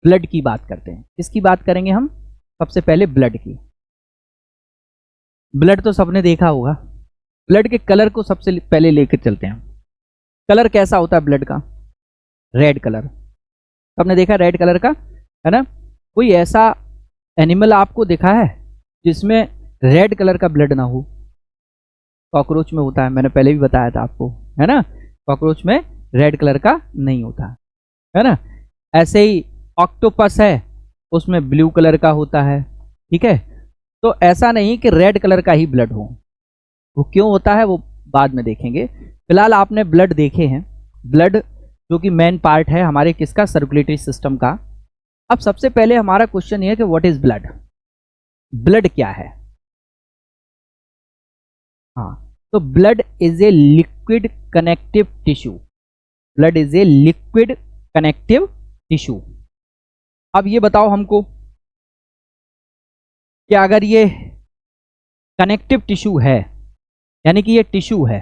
Blood की बात करते हैं। किसकी बात करेंगे हम? सबसे पहले ब्लड की। ब्लड तो सबने देखा होगा। ब्लड के कलर को सबसे पहले लेकर चलते हैं। कलर कैसा होता है ब्लड का? Red colour. सबने देखा रेड कलर का, है ना? कोई ऐसा एनिमल आपको देखा है जिसमें रेड कलर का ब्लड ना हो? कॉकरोच में होता है, मैंने पहले भी बताया था आपको, है ना? कॉकरोच में रेड कलर का नहीं होता, है ना? ऐसे ही ऑक्टोपस है, उसमें ब्लू कलर का होता है, ठीक है? तो ऐसा नहीं कि रेड कलर का ही ब्लड हो। वो क्यों होता है वो बाद में देखेंगे। फिलहाल आपने ब्लड देखे हैं। ब्लड जो कि मेन पार्ट है हमारे किसका? सर्कुलेटरी सिस्टम का। अब सबसे पहले हमारा क्वेश्चन ये है कि व्हाट इज ब्लड? ब्लड क्या है? हाँ, तो blood is a liquid connective tissue. Blood is a liquid connective tissue. अब ये बताओ हमको कि अगर ये कनेक्टिव टिश्यू है, यानी कि ये टिश्यू है,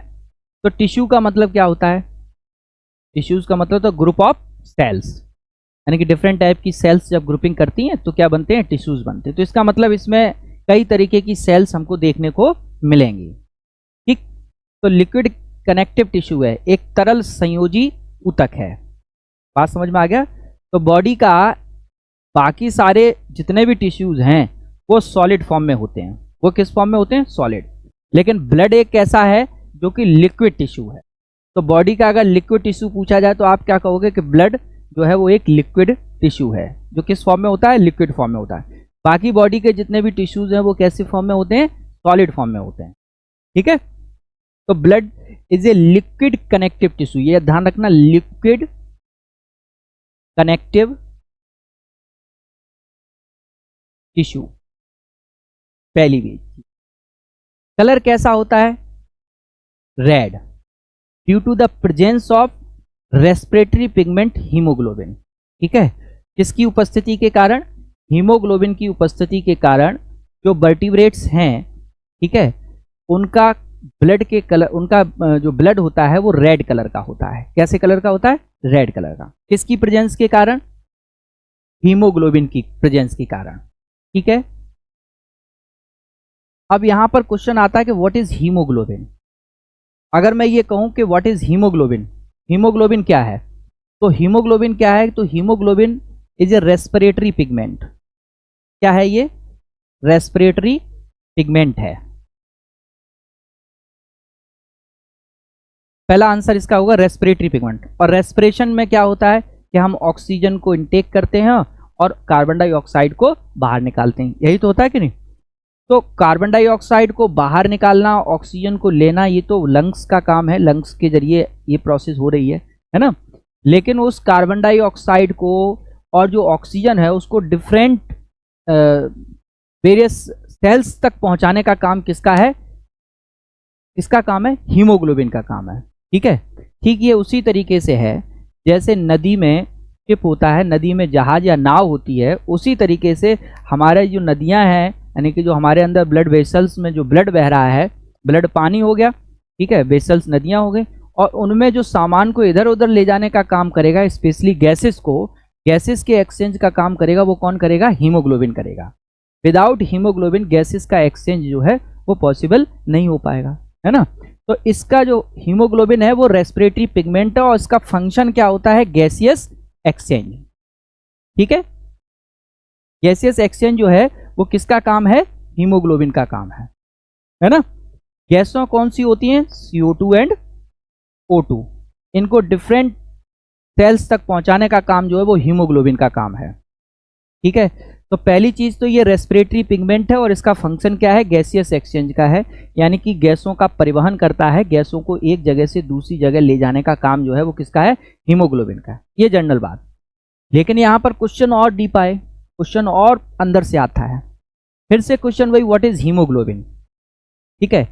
तो टिश्यू का मतलब क्या होता है? टिश्यूज का मतलब तो ग्रुप ऑफ सेल्स, यानी कि डिफरेंट टाइप की सेल्स जब ग्रुपिंग करती हैं तो क्या बनते हैं? टिश्यूज बनते हैं। तो इसका मतलब इसमें कई तरीके की सेल्स हमको देखने को मिलेंगी, ठीक? तो लिक्विड कनेक्टिव टिश्यू है, एक तरल संयोजी ऊतक है। बात समझ में आ गया? तो बॉडी का बाकी सारे जितने भी टिश्यूज हैं वो सॉलिड फॉर्म में होते हैं। वो किस फॉर्म में होते हैं? सॉलिड। लेकिन ब्लड एक ऐसा है जो कि लिक्विड टिश्यू है। तो बॉडी का अगर लिक्विड टिश्यू पूछा जाए तो आप क्या कहोगे कि ब्लड जो है वो एक लिक्विड टिश्यू है, जो किस फॉर्म में होता है? लिक्विड फॉर्म में होता है। बाकी बॉडी के जितने भी टिश्यूज हैं वो कैसे फॉर्म में होते हैं? सॉलिड फॉर्म में होते हैं, ठीक है? तो blood is a liquid connective tissue, ये ध्यान रखना, लिक्विड कनेक्टिव टिश्यू। पहली चीज, कलर कैसा होता है? Red, due to the presence of respiratory pigment haemoglobin, ठीक है? किसकी उपस्थिति के कारण? हीमोग्लोबिन की उपस्थिति के कारण जो वर्टिब्रेट्स हैं, ठीक है, उनका ब्लड के कलर, उनका जो ब्लड होता है वो रेड कलर का होता है। कैसे कलर का होता है? रेड कलर का। किसकी प्रेजेंस के कारण? हीमोग्लोबिन की प्रेजेंस के कारण, ठीक है? अब यहां पर क्वेश्चन आता है कि व्हाट इज हीमोग्लोबिन। अगर मैं ये कहूं कि व्हाट इज हीमोग्लोबिन, हीमोग्लोबिन क्या है? तो हीमोग्लोबिन क्या है? तो haemoglobin is a respiratory pigment. क्या है ये? रेस्पिरेटरी पिगमेंट है। पहला आंसर इसका होगा रेस्पिरेटरी पिगमेंट। और रेस्पिरेशन में क्या होता है कि हम ऑक्सीजन को इनटेक करते हैं और कार्बन डाइऑक्साइड को बाहर निकालते हैं, यही तो होता है कि नहीं? तो कार्बन डाइऑक्साइड को बाहर निकालना, ऑक्सीजन को लेना, ये तो लंग्स का काम है, लंग्स के जरिए ये प्रोसेस हो रही है ना? लेकिन उस कार्बन डाइऑक्साइड को और जो ऑक्सीजन है उसको डिफरेंट वेरियस सेल्स तक पहुंचाने का काम किसका है? किसका काम है? हीमोग्लोबिन का काम है, ठीक है? ठीक ये उसी तरीके से है जैसे नदी में शिप होता है, नदी में जहाज या नाव होती है, उसी तरीके से हमारे जो नदियां हैं, यानी कि जो हमारे अंदर ब्लड वेसल्स में जो ब्लड बह रहा है, ब्लड पानी हो गया, ठीक है, वेसल्स नदियां हो गई, और उनमें जो सामान को इधर उधर ले जाने का काम करेगा, स्पेशली गैसेस को, गैसेस के एक्सचेंज का काम करेगा, वो कौन करेगा? हीमोग्लोबिन करेगा। विदाउट हीमोग्लोबिन गैसेस का एक्सचेंज जो है वो पॉसिबल नहीं हो पाएगा, है ना? तो इसका जो हीमोग्लोबिन है वो रेस्पिरेटरी पिगमेंट है और इसका फंक्शन क्या होता है? गैसियस एक्सचेंज, ठीक है? गैसियस एक्सचेंज जो है वो किसका काम है? हीमोग्लोबिन का काम है ना? गैसों कौन सी होती हैं? CO2 and O2। इनको डिफरेंट सेल्स तक पहुंचाने का काम जो है वो हीमोग्लोबिन का काम है, ठीक है? तो पहली चीज तो ये रेस्पिरेटरी पिगमेंट है और इसका फंक्शन क्या है? गैसियस एक्सचेंज का है, यानी कि गैसों का परिवहन करता है, गैसों को एक जगह से दूसरी जगह ले जाने का काम जो है वो किसका है? हीमोग्लोबिन का। ये जनरल बात। लेकिन यहाँ पर क्वेश्चन और डीप आए, क्वेश्चन और अंदर से आता है। फिर से क्वेश्चन वही, व्हाट इज हीमोग्लोबिन, ठीक है?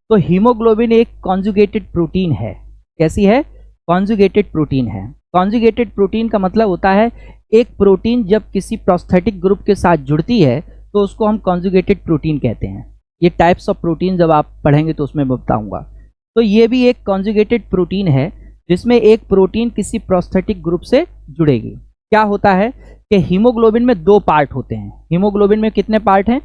तो हीमोग्लोबिन एक कॉन्जुगेटेड प्रोटीन है। कैसी है? कॉन्जुगेटेड प्रोटीन है। कॉन्जुगेटेड प्रोटीन का मतलब होता है एक प्रोटीन जब किसी प्रोस्थेटिक ग्रुप के साथ जुड़ती है तो उसको हम कॉन्जुगेटेड प्रोटीन कहते हैं। ये टाइप्स ऑफ प्रोटीन जब आप पढ़ेंगे तो उसमें मैं बताऊंगा। तो ये भी एक कॉन्जुगेटेड प्रोटीन है जिसमें एक प्रोटीन किसी प्रोस्थेटिक ग्रुप से जुड़ेगी। क्या होता है कि हीमोग्लोबिन में दो पार्ट होते हैं। हीमोग्लोबिन में कितने पार्ट हैं?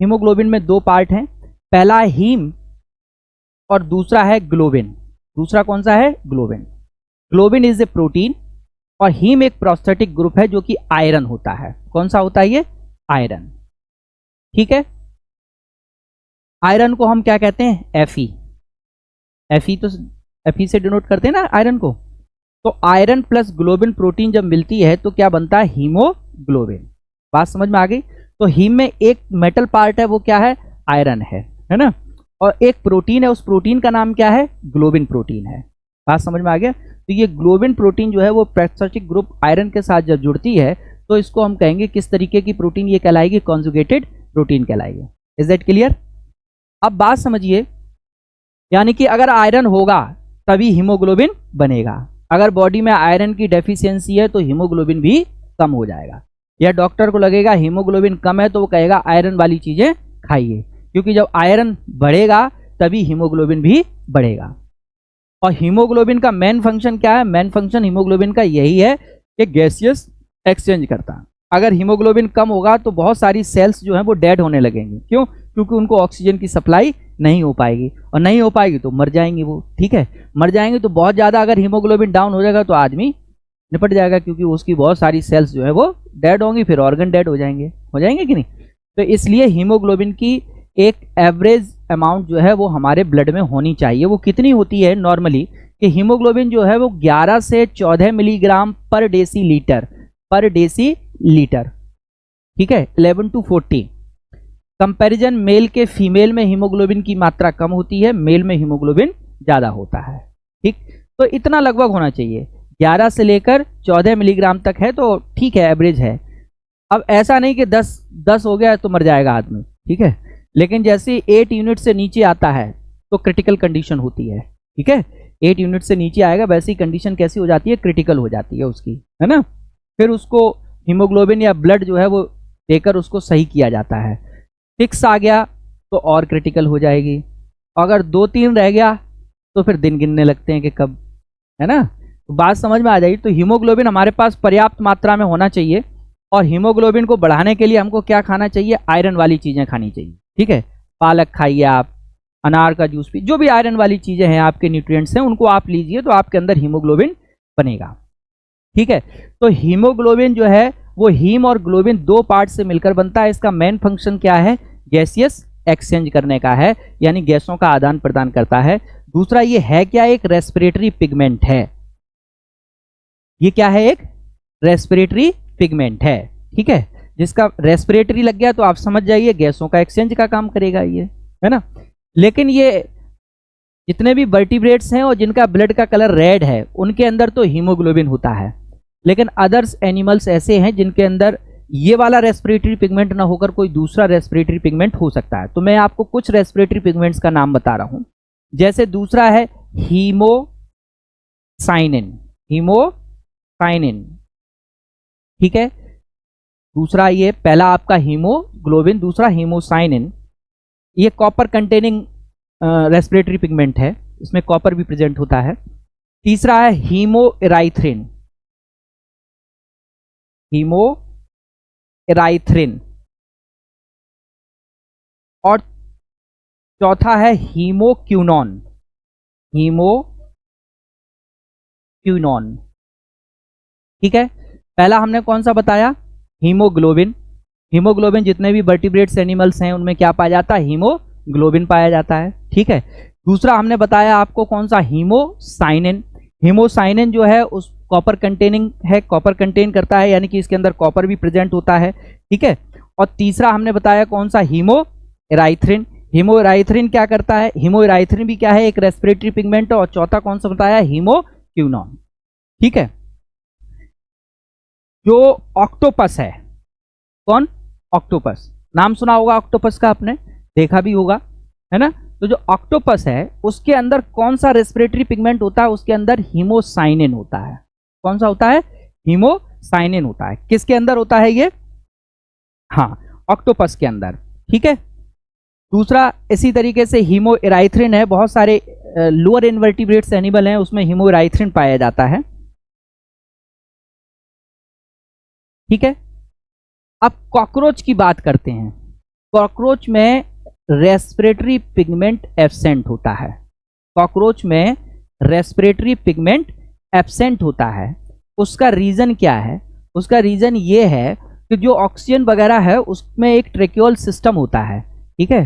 हीमोग्लोबिन में दो पार्ट हैं, पहला है हीम और दूसरा है ग्लोबिन। दूसरा कौन सा है? Globin. Globin is a protein और हीम एक प्रोस्थेटिक ग्रुप है जो कि आयरन होता है। कौन सा होता है ये? आयरन। ठीक है, आयरन को हम क्या कहते हैं? Fe। Fe तो Fe से डिनोट करते हैं ना आयरन को। तो आयरन प्लस ग्लोबिन प्रोटीन जब मिलती है तो क्या बनता है? हीमोग्लोबिन। बात समझ में आ गई? तो हीम में एक मेटल पार्ट है, वो क्या है? आयरन है ना, और एक प्रोटीन है, उस प्रोटीन का नाम क्या है? ग्लोबिन प्रोटीन है। बात समझ में आ गया? तो ये ग्लोबिन प्रोटीन जो है वो प्रोस्थेटिक ग्रुप आयरन के साथ जब जुड़ती है तो इसको हम कहेंगे किस तरीके की प्रोटीन? ये कहलाएगी कॉन्जुगेटेड प्रोटीन कहलाएगी। Is that clear? अब बात समझिए, यानी कि अगर आयरन होगा तभी हीमोग्लोबिन बनेगा। अगर बॉडी में आयरन की डेफिशिएंसी है तो हीमोग्लोबिन भी कम हो जाएगा। या डॉक्टर को लगेगा हीमोग्लोबिन कम है तो वो कहेगा आयरन वाली चीजें खाइए, क्योंकि जब आयरन बढ़ेगा तभी हीमोग्लोबिन भी बढ़ेगा। और हीमोग्लोबिन का मेन फंक्शन क्या है? मेन फंक्शन हीमोग्लोबिन का यही है कि गैसियस एक्सचेंज करता। अगर हीमोग्लोबिन कम होगा तो बहुत सारी सेल्स जो हैं वो डेड होने लगेंगी। क्यों? क्योंकि उनको ऑक्सीजन की सप्लाई नहीं हो पाएगी, और नहीं हो पाएगी तो मर जाएंगे वो। ठीक है, मर जाएंगे तो बहुत ज़्यादा अगर हीमोग्लोबिन डाउन हो जाएगा तो आदमी निपट जाएगा, क्योंकि उसकी बहुत सारी सेल्स जो है वो डेड होंगी, फिर ऑर्गन डेड हो जाएंगे कि नहीं। तो इसलिए हीमोग्लोबिन की एक एवरेज अमाउंट जो है वो हमारे ब्लड में होनी चाहिए। वो कितनी होती है नॉर्मली? कि हीमोग्लोबिन जो है वो 11 से 14 मिलीग्राम पर डेसीलीटर। ठीक है, 11 to 40। कंपैरिजन मेल के फीमेल में हीमोग्लोबिन की मात्रा कम होती है, मेल में हीमोग्लोबिन ज़्यादा होता है। ठीक, तो इतना लगभग होना चाहिए, 11 से लेकर 14 मिलीग्राम तक है तो ठीक है, एवरेज है। अब ऐसा नहीं कि 10 हो गया तो मर जाएगा आदमी। ठीक है, लेकिन जैसे 8 यूनिट से नीचे आता है तो क्रिटिकल कंडीशन होती है। ठीक है, 8 यूनिट से नीचे आएगा वैसी कंडीशन कैसी हो जाती है? क्रिटिकल हो जाती है उसकी, है ना। फिर उसको हीमोग्लोबिन या ब्लड जो है वो देकर उसको सही किया जाता है। 6 आ गया तो और क्रिटिकल हो जाएगी। अगर 2-3 रह गया तो फिर दिन गिनने लगते हैं कि कब, है ना। तो बात समझ में आ जाएगी। तो हीमोग्लोबिन हमारे पास पर्याप्त मात्रा में होना चाहिए, और हीमोग्लोबिन को बढ़ाने के लिए हमको क्या खाना चाहिए? आयरन वाली चीज़ें खानी चाहिए। ठीक है, पालक खाइए आप, अनार का जूस पी, जो भी आयरन वाली चीज़ें हैं आपके न्यूट्रिएंट्स हैं उनको आप लीजिए तो आपके अंदर हीमोग्लोबिन बनेगा। ठीक है, तो हीमोग्लोबिन जो है वो हीम और ग्लोबिन दो पार्ट से मिलकर बनता है। इसका मेन फंक्शन क्या है? गैसियस एक्सचेंज करने का है, यानी गैसों का आदान प्रदान करता है। दूसरा ये है क्या? एक रेस्पिरेटरी पिगमेंट है। ये क्या है? एक रेस्पिरेटरी पिगमेंट है। ठीक है, जिसका रेस्पिरेटरी लग गया तो आप समझ जाइए गैसों का एक्सचेंज का काम करेगा ये, है ना। लेकिन ये जितने भी वर्टिब्रेट्स हैं और जिनका ब्लड का कलर रेड है उनके अंदर तो हीमोग्लोबिन होता है, लेकिन अदर्स एनिमल्स ऐसे हैं जिनके अंदर ये वाला रेस्पिरेटरी पिगमेंट ना होकर कोई दूसरा रेस्पिरेटरी पिगमेंट हो सकता है। तो मैं आपको कुछ रेस्पिरेटरी पिगमेंट्स का नाम बता रहा हूं। जैसे दूसरा है हीमोसाइनिन। ठीक है, दूसरा ये, पहला आपका हीमोग्लोबिन, दूसरा हीमोसाइनिन। ये कॉपर कंटेनिंग रेस्पिरेटरी पिगमेंट है, इसमें कॉपर भी प्रेजेंट होता है। तीसरा है हीमोएराइथ्रिन। और चौथा है हीमोक्यूनॉन। ठीक है, पहला हमने कौन सा बताया? हीमोग्लोबिन। हीमोग्लोबिन जितने भी वर्टिब्रेट्स एनिमल्स हैं उनमें क्या पाया जाता है? हीमोग्लोबिन पाया जाता है। ठीक है, दूसरा हमने बताया आपको कौन सा? हीमोसाइनिन। हीमोसाइनिन जो है उस कॉपर कंटेनिंग है, कॉपर कंटेन करता है, यानी कि इसके अंदर कॉपर भी प्रेजेंट होता है। ठीक है, और तीसरा हमने बताया कौन सा? हीमोएराइथ्रिन। हीमोएराइथ्रिन क्या करता है? हीमोएराइथ्रिन भी क्या है? एक रेस्पिरेटरी पिगमेंट। और चौथा कौन सा बताया? हीमोक्यूनॉन। ठीक है, जो ऑक्टोपस है, कौन? ऑक्टोपस। नाम सुना होगा ऑक्टोपस का, आपने देखा भी होगा, है ना। तो जो ऑक्टोपस है उसके अंदर कौन सा रेस्पिरेटरी पिगमेंट होता है? उसके अंदर हीमोसाइनिन होता है। कौन सा होता है? हीमोसाइनिन होता है। किसके अंदर होता है ये? हाँ, ऑक्टोपस के अंदर। ठीक है, दूसरा इसी तरीके से हीमोएराइथ्रिन है। बहुत सारे लोअर इनवर्टिब्रेट्स एनिमल हैं उसमें हीमोएराइथ्रिन पाया जाता है। ठीक है। अब कॉकरोच की बात करते हैं। कॉकरोच में रेस्पिरेटरी पिगमेंट एब्सेंट होता है। कॉकरोच में रेस्पिरेटरी पिगमेंट एब्सेंट होता है। उसका रीजन क्या है? उसका रीजन ये है कि जो ऑक्सीजन वगैरह है उसमें एक ट्रेक्यूल सिस्टम होता है, ठीक है।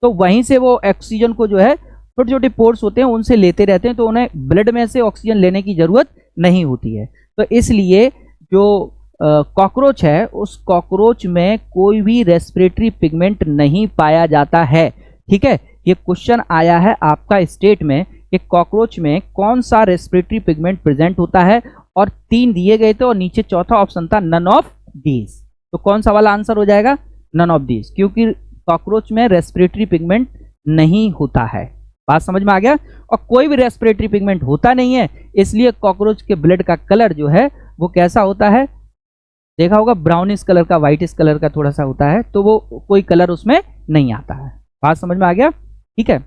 तो वहीं से वो ऑक्सीजन को जो है छोटे छोटे पोर्स होते हैं उनसे लेते रहते हैं, तो उन्हें ब्लड में से ऑक्सीजन लेने की जरूरत नहीं होती है। तो इसलिए जो कॉकरोच है उस कॉकरोच में कोई भी रेस्पिरेटरी पिगमेंट नहीं पाया जाता है, ठीक है। ये क्वेश्चन आया है आपका स्टेट में कि कॉकरोच में कौन सा रेस्पिरेटरी पिगमेंट प्रेजेंट होता है, और 3 दिए गए थे और नीचे चौथा ऑप्शन था नन ऑफ दीज। तो कौन सा वाला आंसर हो जाएगा? नन ऑफ दीज, क्योंकि कॉकरोच में रेस्पिरेटरी पिगमेंट नहीं होता है। बात समझ में आ गया? और कोई भी रेस्पिरेटरी पिगमेंट होता नहीं है, इसलिए कॉकरोच के ब्लड का कलर जो है वो कैसा होता है? देखा होगा ब्राउनिश कलर का, व्हाइटिश कलर का थोड़ा सा होता है, तो वो कोई कलर उसमें नहीं आता है। बात समझ में आ गया? ठीक है।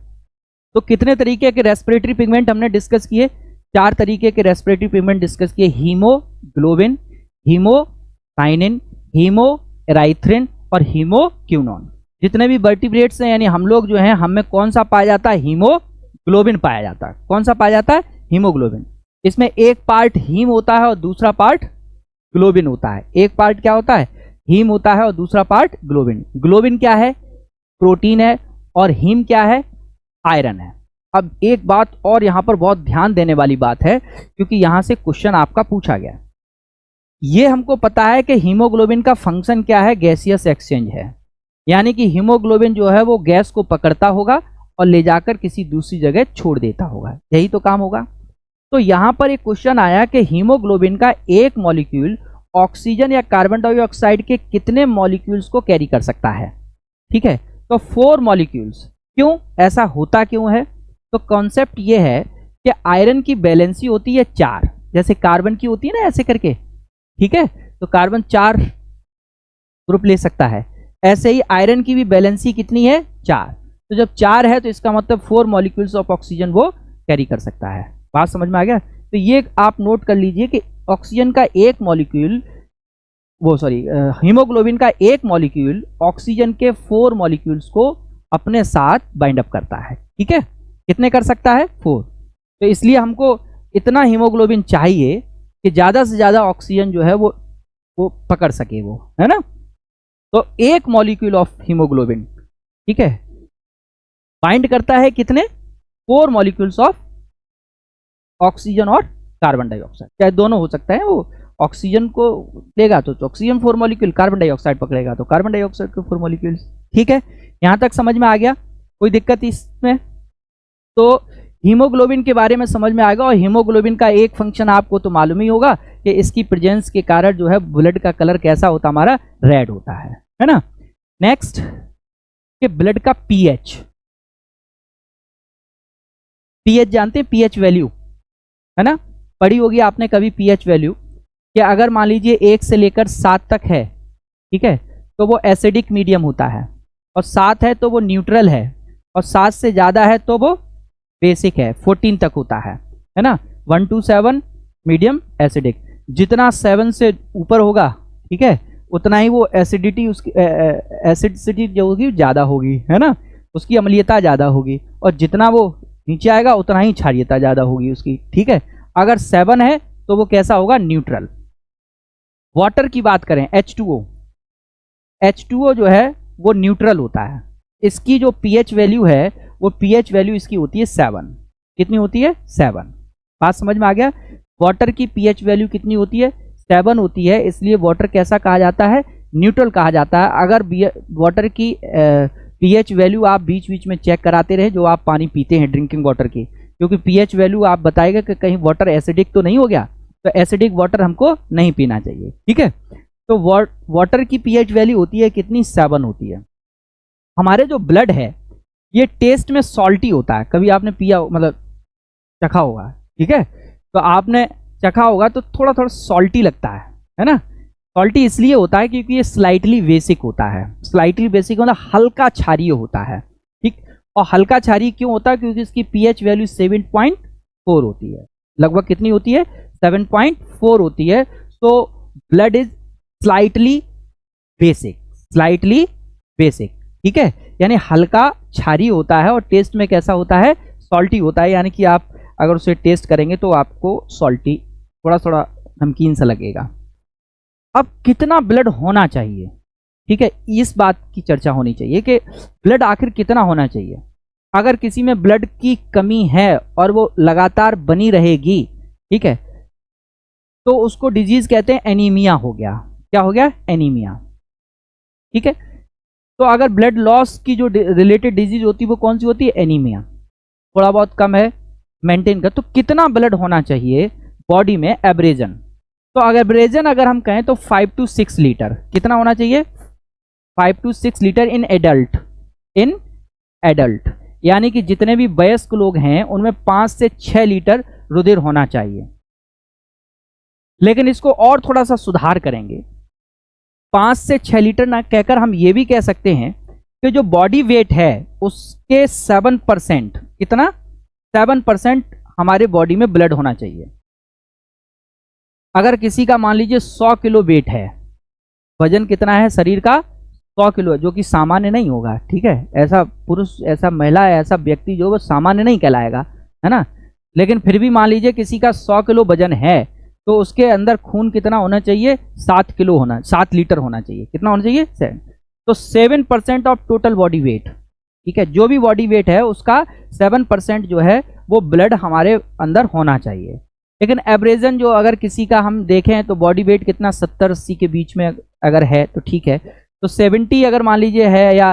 तो कितने तरीके के रेस्पिरेटरी पिगमेंट हमने डिस्कस किए? 4 तरीके के रेस्पिरेटरी पिगमेंट डिस्कस किए। हीमोग्लोबिन, हीमोसाइनिन, हीमोएराइथ्रिन और हीमोक्यूनोन। जितने भी वर्टिब्रेट्स हैं यानी हम लोग जो हैं, हमें कौन सा पाया जाता है? हीमोग्लोबिन पाया जाता है। कौन सा पाया जाता है? हीमोग्लोबिन। इसमें एक पार्ट हीम होता है और दूसरा पार्ट ग्लोबिन होता है। एक पार्ट क्या होता है? हीम होता है और दूसरा पार्ट ग्लोबिन। ग्लोबिन क्या है? प्रोटीन है। और हीम क्या है? आयरन है। अब एक बात और यहां पर बहुत ध्यान देने वाली बात है, क्योंकि यहां से क्वेश्चन आपका पूछा गया। ये हमको पता है कि हीमोग्लोबिन का फंक्शन क्या है? गैसियस एक्सचेंज है। यानी कि हीमोग्लोबिन जो है वो गैस को पकड़ता होगा और ले जाकर किसी दूसरी जगह छोड़ देता होगा, यही तो काम होगा। तो यहां पर एक क्वेश्चन आया कि हीमोग्लोबिन का एक मॉलिक्यूल ऑक्सीजन या कार्बन डाइऑक्साइड के कितने मॉलिक्यूल्स को कैरी कर सकता है? ठीक है, तो 4 मॉलिक्यूल्स। क्यों ऐसा होता क्यों है? तो कॉन्सेप्ट ये है कि आयरन की बैलेंसी होती है 4, जैसे कार्बन की होती है ना ऐसे करके, ठीक है। तो कार्बन 4 ग्रुप ले सकता है, ऐसे ही आयरन की भी बैलेंसी कितनी है? 4। तो जब 4 है तो इसका मतलब 4 मॉलिक्यूल्स ऑफ ऑक्सीजन वो कैरी कर सकता है। बात समझ में आ गया? तो ये आप नोट कर लीजिए कि ऑक्सीजन का एक मॉलिक्यूल, हीमोग्लोबिन का एक मॉलिक्यूल ऑक्सीजन के 4 मॉलिक्यूल्स को अपने साथ बाइंड अप करता है, ठीक है। कितने कर सकता है? 4। तो इसलिए हमको इतना हीमोग्लोबिन चाहिए कि ज्यादा से ज्यादा ऑक्सीजन जो है वो पकड़ सके, वो है ना। तो एक मॉलिक्यूल ऑफ हीमोग्लोबिन, ठीक है, बाइंड करता है कितने? 4 मॉलिक्यूल्स ऑफ ऑक्सीजन और कार्बन डाइऑक्साइड, चाहे दोनों हो सकता है। वो ऑक्सीजन को लेगा तो ऑक्सीजन 4 मॉलिक्यूल, कार्बन डाइऑक्साइड पकड़ेगा तो कार्बन डाइऑक्साइड के 4 मॉलिक्यूल्स, ठीक है। यहां तक समझ में आ गया? कोई दिक्कत इसमें? तो हीमोग्लोबिन के बारे में समझ में आएगा। और हीमोग्लोबिन का एक फंक्शन आपको तो मालूम ही होगा कि इसकी प्रेजेंस के कारण जो है ब्लड का कलर कैसा होता है? हमारा रेड होता है ना। नेक्स्ट कि ब्लड का पीएच। पीएच जानते हैं? पीएच वैल्यू, है ना, पढ़ी होगी आपने कभी पीएच वैल्यू। कि अगर मान लीजिए 1 से लेकर 7 तक है, ठीक है, तो वो एसिडिक मीडियम होता है, और 7 है तो वो न्यूट्रल है, और 7 से ज्यादा है तो वो बेसिक है। 14 तक होता है ना। 1 to 7 मीडियम एसिडिक। जितना 7 से ऊपर होगा, ठीक है, उतना ही वो एसिडिटी, उसकी एसिडिसिटी जो होगी ज्यादा होगी, है ना, उसकी अम्लीयता ज्यादा होगी। और जितना वो नीचे आएगा उतना ही क्षारीयता ज्यादा होगी उसकी, ठीक है। अगर 7 है तो वो कैसा होगा? न्यूट्रल। वाटर की बात करें, H2O, H2O जो है वो न्यूट्रल होता है। इसकी जो पीएच वैल्यू है वो पीएच वैल्यू इसकी होती है 7। कितनी होती है? 7। बात समझ में आ गया? वाटर की पीएच वैल्यू कितनी होती है? 7 होती है। इसलिए वाटर कैसा कहा जाता है? न्यूट्रल कहा जाता है। अगर वाटर की पीएच वैल्यू आप बीच बीच में चेक कराते रहे, जो आप पानी पीते हैं ड्रिंकिंग वाटर की, क्योंकि पीएच वैल्यू आप बताएगा कि कहीं वाटर एसिडिक तो नहीं हो गया, तो एसिडिक वाटर हमको नहीं पीना चाहिए, ठीक है। तो वाटर की पीएच वैल्यू होती है कितनी? 7 होती है। हमारे जो ब्लड है ये टेस्ट में सॉल्टी होता है। कभी आपने पिया, मतलब चखा होगा, ठीक है, तो आपने चखा होगा तो थोड़ा थोड़ा सॉल्टी लगता है ना। सॉल्टी इसलिए होता है क्योंकि ये स्लाइटली बेसिक होता है। स्लाइटली बेसिक मतलब हल्का क्षारीय होता है, ठीक। और हल्का क्षारीय क्यों होता है? क्योंकि इसकी पीएच वैल्यू 7.4 होती है। लगभग कितनी होती है? 7.4 होती है। तो blood is slightly basic, slightly basic, ठीक है, यानी हल्का क्षारीय होता है और टेस्ट में कैसा होता है, सॉल्टी होता है, यानी कि आप अगर उसे टेस्ट करेंगे तो आपको सॉल्टी, थोड़ा थोड़ा नमकीन सा लगेगा। अब कितना ब्लड होना चाहिए, ठीक है, इस बात की चर्चा होनी चाहिए कि ब्लड आखिर कितना होना चाहिए। अगर किसी में ब्लड की कमी है और वो लगातार बनी रहेगी, ठीक है, तो उसको डिजीज कहते हैं एनीमिया हो गया। क्या हो गया, एनीमिया, ठीक है। तो अगर ब्लड लॉस की जो रिलेटेड डिजीज होती है वो कौन सी होती है, एनीमिया। थोड़ा बहुत कम है, मेंटेन कर, तो कितना ब्लड होना चाहिए बॉडी में एवरेजन, तो अगर एवरेजन अगर हम कहें तो 5 to 6 लीटर, कितना होना चाहिए, 5 to 6 litre in adult, in adult, यानी कि जितने भी वयस्क लोग हैं उनमें 5 से 6 लीटर रुधिर होना चाहिए। लेकिन इसको और थोड़ा सा सुधार करेंगे, 5 से 6 लीटर ना कहकर हम ये भी कह सकते हैं कि जो बॉडी वेट है उसके 7%, कितना, 7% हमारे बॉडी में ब्लड होना चाहिए। अगर किसी का मान लीजिए 100 किलो वेट है, वजन कितना है शरीर का, 100 किलो, जो कि सामान्य नहीं होगा, ठीक है, ऐसा पुरुष, ऐसा महिला, ऐसा व्यक्ति जो वो सामान्य नहीं कहलाएगा, है ना। लेकिन फिर भी मान लीजिए किसी का 100 किलो वजन है तो उसके अंदर खून कितना होना चाहिए, 7 लीटर होना चाहिए, कितना होना चाहिए, 7, तो 7% ऑफ टोटल बॉडी वेट, ठीक है, जो भी बॉडी वेट है उसका 7% जो है वो ब्लड हमारे अंदर होना चाहिए। लेकिन एवरेजन जो अगर किसी का हम देखें तो बॉडी वेट कितना 70-80 के बीच में अगर है तो ठीक है, तो 70 अगर मान लीजिए है या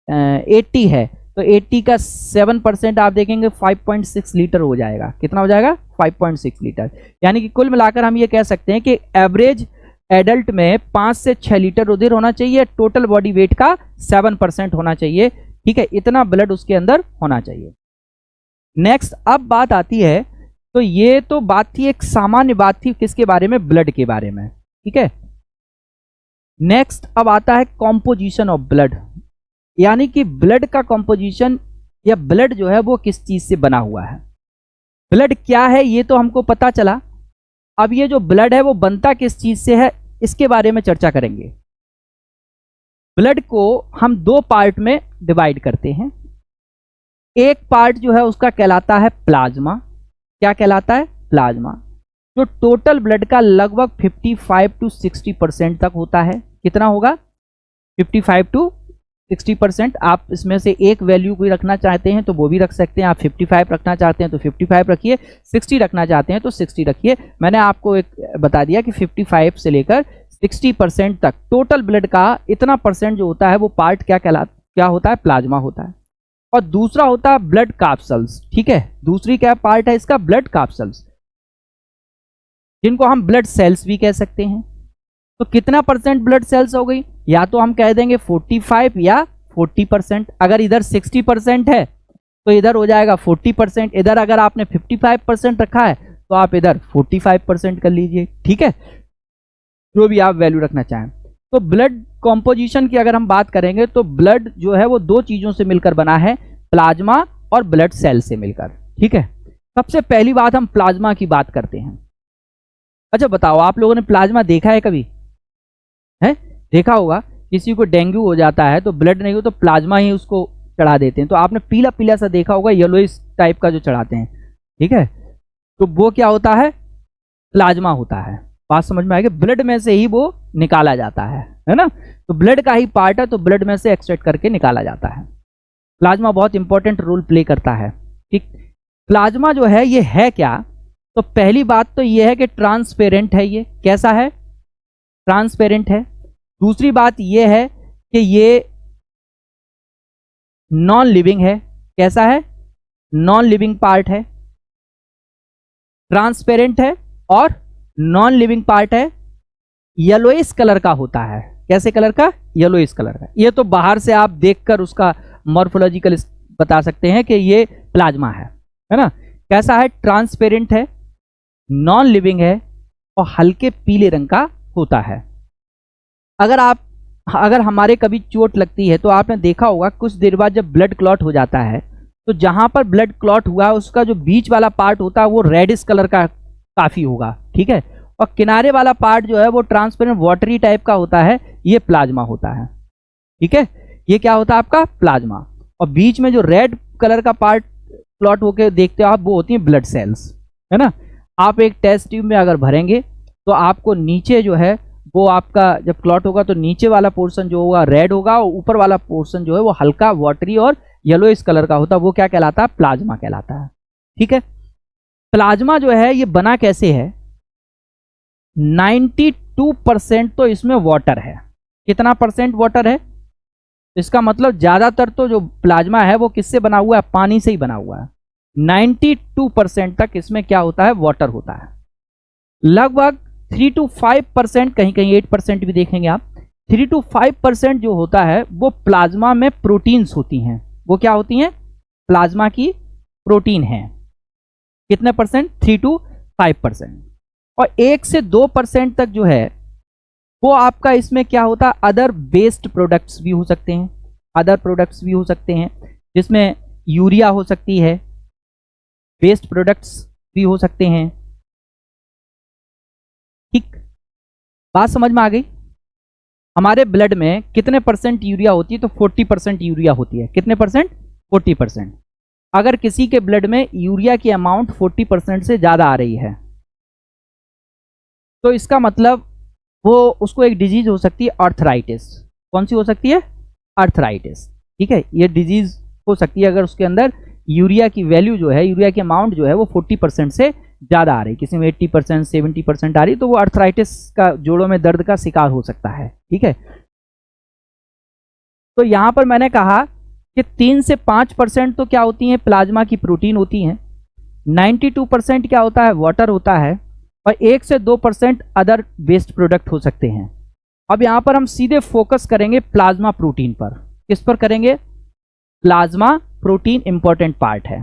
80 है तो 80 का 7% आप देखेंगे 5.6 लीटर हो जाएगा, कितना हो जाएगा, 5.6 लीटर। यानी कि कुल मिलाकर हम ये कह सकते हैं कि एवरेज एडल्ट में 5 से 6 लीटर रुधिर होना चाहिए, टोटल बॉडी वेट का 7% होना चाहिए, ठीक है, इतना ब्लड उसके अंदर होना चाहिए। नेक्स्ट अब बात आती है, तो ये तो बात थी, एक सामान्य बात थी किसके बारे में, ब्लड के बारे में, ठीक है। नेक्स्ट अब आता है कॉम्पोजिशन ऑफ ब्लड, यानी कि ब्लड का कॉम्पोजिशन या ब्लड जो है वो किस चीज से बना हुआ है। ब्लड क्या है ये तो हमको पता चला, अब ये जो ब्लड है वो बनता किस चीज से है इसके बारे में चर्चा करेंगे। ब्लड को हम 2 पार्ट में डिवाइड करते हैं, एक पार्ट जो है उसका कहलाता है प्लाज्मा, क्या कहलाता है, प्लाज्मा, जो टोटल ब्लड का लगभग 55 to 60% तक होता है, कितना होगा, 55 to 60%। आप इसमें से एक वैल्यू कोई रखना चाहते हैं तो वो भी रख सकते हैं, आप 55 रखना चाहते हैं तो 55 रखिए, 60 रखना चाहते हैं तो 60 रखिए। मैंने आपको एक बता दिया कि 55 से लेकर 60% तक टोटल ब्लड का इतना परसेंट जो होता है वो पार्ट क्या होता है, प्लाज्मा होता है। और दूसरा होता है ब्लड कैप्सूल्स, ठीक है, दूसरी क्या पार्ट है इसका, ब्लड कैप्सूल्स, जिनको हम ब्लड सेल्स भी कह सकते हैं। तो कितना परसेंट ब्लड सेल्स हो गई, या तो हम कह देंगे 45 या 40%। अगर इधर 60% है तो इधर हो जाएगा 40%, इधर अगर आपने 55% रखा है तो आप इधर 45% कर लीजिए, ठीक है, जो भी आप वैल्यू रखना चाहें। तो ब्लड कॉम्पोजिशन की अगर हम बात करेंगे तो ब्लड जो है वो 2 चीजों से मिलकर बना है, प्लाज्मा और ब्लड सेल से मिलकर, ठीक है। सबसे पहली बात हम प्लाज्मा की बात करते हैं। अच्छा बताओ, आप लोगों ने प्लाज्मा देखा है कभी, है, देखा होगा, किसी को डेंगू हो जाता है तो ब्लड नहीं हो तो प्लाज्मा ही उसको चढ़ा देते हैं, तो आपने पीला पीला सा देखा होगा, येलोइश टाइप का जो चढ़ाते हैं, ठीक है, तो वो क्या होता है, प्लाज्मा होता है। बात समझ में आएगी, ब्लड में से ही वो निकाला जाता है ना, तो ब्लड का ही पार्ट है तो ब्लड में से एक्सट्रैक्ट करके निकाला जाता है। प्लाज्मा बहुत इंपॉर्टेंट रोल प्ले करता है, ठीक। प्लाज्मा जो है ये है क्या, तो पहली बात तो ये है कि ट्रांसपेरेंट है, ये कैसा है, ट्रांसपेरेंट है। दूसरी बात ये है कि ये नॉन लिविंग है, कैसा है, नॉन लिविंग पार्ट है, ट्रांसपेरेंट है और नॉन लिविंग पार्ट है, येलोइश कलर का होता है, कैसे कलर का, येलोइश कलर का। ये तो बाहर से आप देखकर उसका मॉर्फोलॉजिकल बता सकते हैं कि ये प्लाज्मा है ना, कैसा है, ट्रांसपेरेंट है, नॉन लिविंग है और हल्के पीले रंग का होता है। अगर हमारे कभी चोट लगती है तो आपने देखा होगा कुछ देर बाद जब ब्लड क्लॉट हो जाता है तो जहां पर ब्लड क्लॉट हुआ उसका जो बीच वाला पार्ट होता है वो रेडिश कलर का काफी होगा, ठीक है, और किनारे वाला पार्ट जो है वो ट्रांसपेरेंट वाटरी टाइप का होता है, ये प्लाज्मा होता है। ठीक है, ये क्या होता है आपका प्लाज्मा। और बीच में जो रेड कलर का पार्ट प्लॉट होके देखते हो आप, वो होती है ब्लड सेल्स, है ना। आप एक टेस्ट ट्यूब में अगर भरेंगे तो आपको नीचे जो है वो आपका जब क्लॉट होगा तो नीचे वाला पोर्शन जो होगा रेड होगा, और ऊपर वाला पोर्शन जो है वो हल्का वाटरी और येलोइश कलर का होता है, वो क्या कहलाता है, प्लाज्मा कहलाता है। ठीक है, प्लाज्मा जो है ये बना कैसे है, 92% तो इसमें वाटर है। कितना परसेंट वाटर है, इसका मतलब ज्यादातर तो जो प्लाज्मा है वो किससे बना हुआ है, पानी से ही बना हुआ है। 92% तक इसमें क्या होता है, वाटर होता है। लगभग 3 to 5%, कहीं कहीं 8% भी देखेंगे आप, 3 to 5% जो होता है वो प्लाज्मा में प्रोटीन्स होती हैं। वो क्या होती हैं, प्लाज्मा की प्रोटीन है। कितने परसेंट, 3 to 5%। और 1 से 2% तक जो है वो आपका इसमें क्या होता है, अदर वेस्ट प्रोडक्ट्स भी हो सकते हैं, अदर प्रोडक्ट्स भी हो सकते हैं, जिसमें यूरिया हो सकती है, वेस्ट प्रोडक्ट्स भी हो सकते हैं। ठीक, बात समझ में आ गई। हमारे ब्लड में कितने परसेंट यूरिया होती है, तो 40% यूरिया होती है। कितने परसेंट, 40%। अगर किसी के ब्लड में यूरिया की अमाउंट 40% से ज्यादा आ रही है तो इसका मतलब वो उसको एक डिजीज हो सकती है, आर्थराइटिस। कौन सी हो सकती है, आर्थराइटिस। ठीक है, ये डिजीज हो सकती है अगर उसके अंदर यूरिया की वैल्यू जो है, यूरिया की अमाउंट जो है वो 40% से ज्यादा आ रही, किसी में 80% 70% आ रही, तो वो आर्थराइटिस का, जोड़ों में दर्द का शिकार हो सकता है। ठीक है, तो यहां पर मैंने कहा कि 3 से 5% तो क्या होती हैं, प्लाज्मा की प्रोटीन होती हैं, 92% क्या होता है, वाटर होता है, और 1 से 2% अदर वेस्ट प्रोडक्ट हो सकते हैं। अब यहां पर हम सीधे फोकस करेंगे प्लाज्मा प्रोटीन पर। किस पर करेंगे, प्लाज्मा प्रोटीन इंपॉर्टेंट पार्ट है।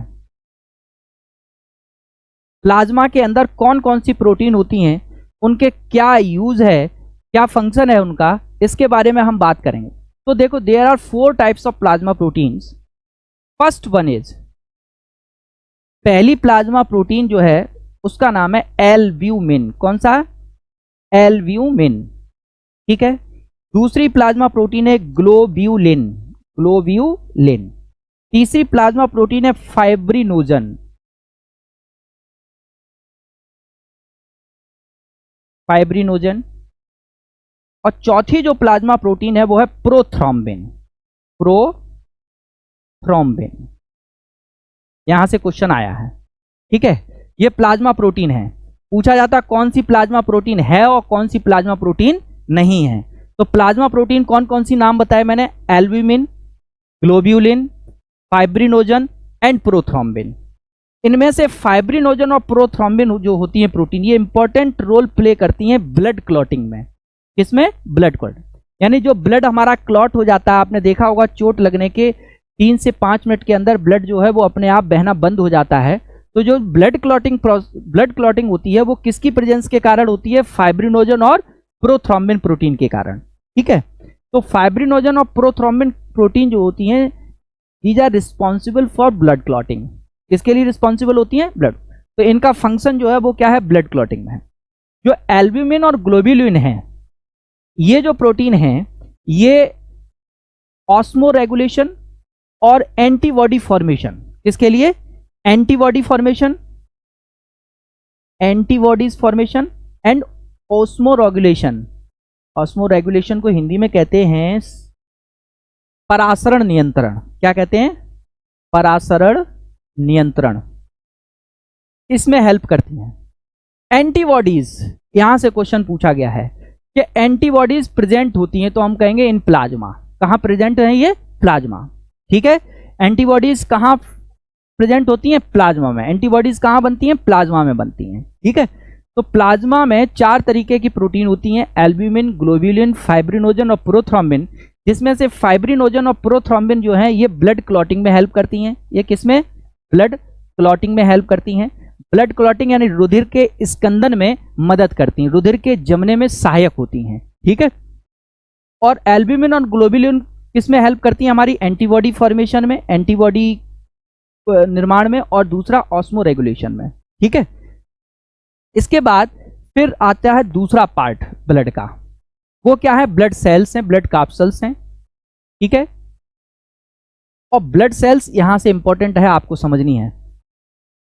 प्लाज्मा के अंदर कौन कौन सी प्रोटीन होती हैं, उनके क्या यूज है, क्या फंक्शन है उनका, इसके बारे में हम बात करेंगे। तो देखो, there are 4 types of plasma proteins. First one is, पहली प्लाज्मा प्रोटीन जो है उसका नाम है एल्ब्यूमिन। कौन सा, एल्ब्यूमिन। ठीक है, दूसरी प्लाज्मा प्रोटीन है ग्लोब्यूलिन, ग्लोब्यूलिन। तीसरी प्लाज्मा प्रोटीन है फाइब्रिनोजन, फाइब्रिनोजन। और चौथी जो प्लाज्मा प्रोटीन है वो है प्रोथ्रोम्बिन, प्रोथ्रोम्बिन। यहां से क्वेश्चन आया है। ठीक है, ये प्लाज्मा प्रोटीन है। पूछा जाता कौन सी प्लाज्मा प्रोटीन है और कौन सी प्लाज्मा प्रोटीन नहीं है। तो प्लाज्मा प्रोटीन कौन कौन सी नाम बताए मैंने, albumin, globulin, fibrinogen and prothrombin. इनमें से फाइब्रिनोजन और प्रोथ्रोम्बिन जो होती है प्रोटीन, ये इंपॉर्टेंट रोल प्ले करती हैं ब्लड क्लॉटिंग में। किसमें, ब्लड क्लॉट, यानी जो ब्लड हमारा क्लॉट हो जाता है, आपने देखा होगा चोट लगने के 3 से 5 मिनट के अंदर ब्लड जो है वो अपने आप बहना बंद हो जाता है। तो जो ब्लड क्लॉटिंग होती है वो किसकी प्रेजेंस के कारण होती है, फाइब्रिनोजन और प्रोथ्रोम्बिन प्रोटीन के कारण। ठीक है, तो फाइब्रिनोजन और प्रोथ्रोम्बिन प्रोटीन जो होती हैं, these are responsible for blood clotting. किसके लिए रिस्पॉन्सिबल होती है, ब्लड। तो इनका फंक्शन जो है वो क्या है, ब्लड क्लॉटिंग में है। जो एल्ब्यूमिन और ग्लोब्यूलिन है, ये जो प्रोटीन है, ये ऑस्मो रेगुलेशन और एंटीबॉडी फॉर्मेशन, किसके लिए, antibody formation, antibodies formation and osmo regulation. Osmo regulation को हिंदी में कहते हैं परासरण नियंत्रण। क्या कहते हैं, परासरण नियंत्रण, इसमें हेल्प करती हैं। एंटीबॉडीज, यहां से क्वेश्चन पूछा गया है कि एंटीबॉडीज प्रेजेंट होती हैं, तो हम कहेंगे इन प्लाज्मा। कहां प्रेजेंट है, ये प्लाज्मा। ठीक है, एंटीबॉडीज कहां प्रेजेंट होती हैं, प्लाज्मा में। एंटीबॉडीज कहां बनती हैं, प्लाज्मा में बनती हैं। ठीक है, तो प्लाज्मा में 4 तरीके की प्रोटीन होती हैं, एल्ब्यूमिन, ग्लोब्यूलिन, फाइब्रिनोजन और प्रोथ्रोम्बिन, जिसमें से फाइब्रिनोजन और प्रोथ्रोम्बिन जो है ये ब्लड क्लॉटिंग में हेल्प करती हैं। ये किसमें, ब्लड क्लॉटिंग में हेल्प करती हैं। ब्लड क्लॉटिंग यानी रुधिर के स्कंदन में मदद करती हैं, रुधिर के जमने में सहायक होती हैं। ठीक है, और एल्ब्यूमिन और ग्लोब्यूलिन किसमें हेल्प करती हैं, हमारी एंटीबॉडी फॉर्मेशन में, एंटीबॉडी निर्माण में, और दूसरा ऑस्मो रेगुलेशन में। ठीक है, इसके बाद फिर आता है दूसरा पार्ट ब्लड का, वो क्या है? ब्लड सेल्स हैं, ब्लड कैप्सूल्स हैं, ठीक है। और ब्लड सेल्स यहां से इंपॉर्टेंट है, आपको समझनी है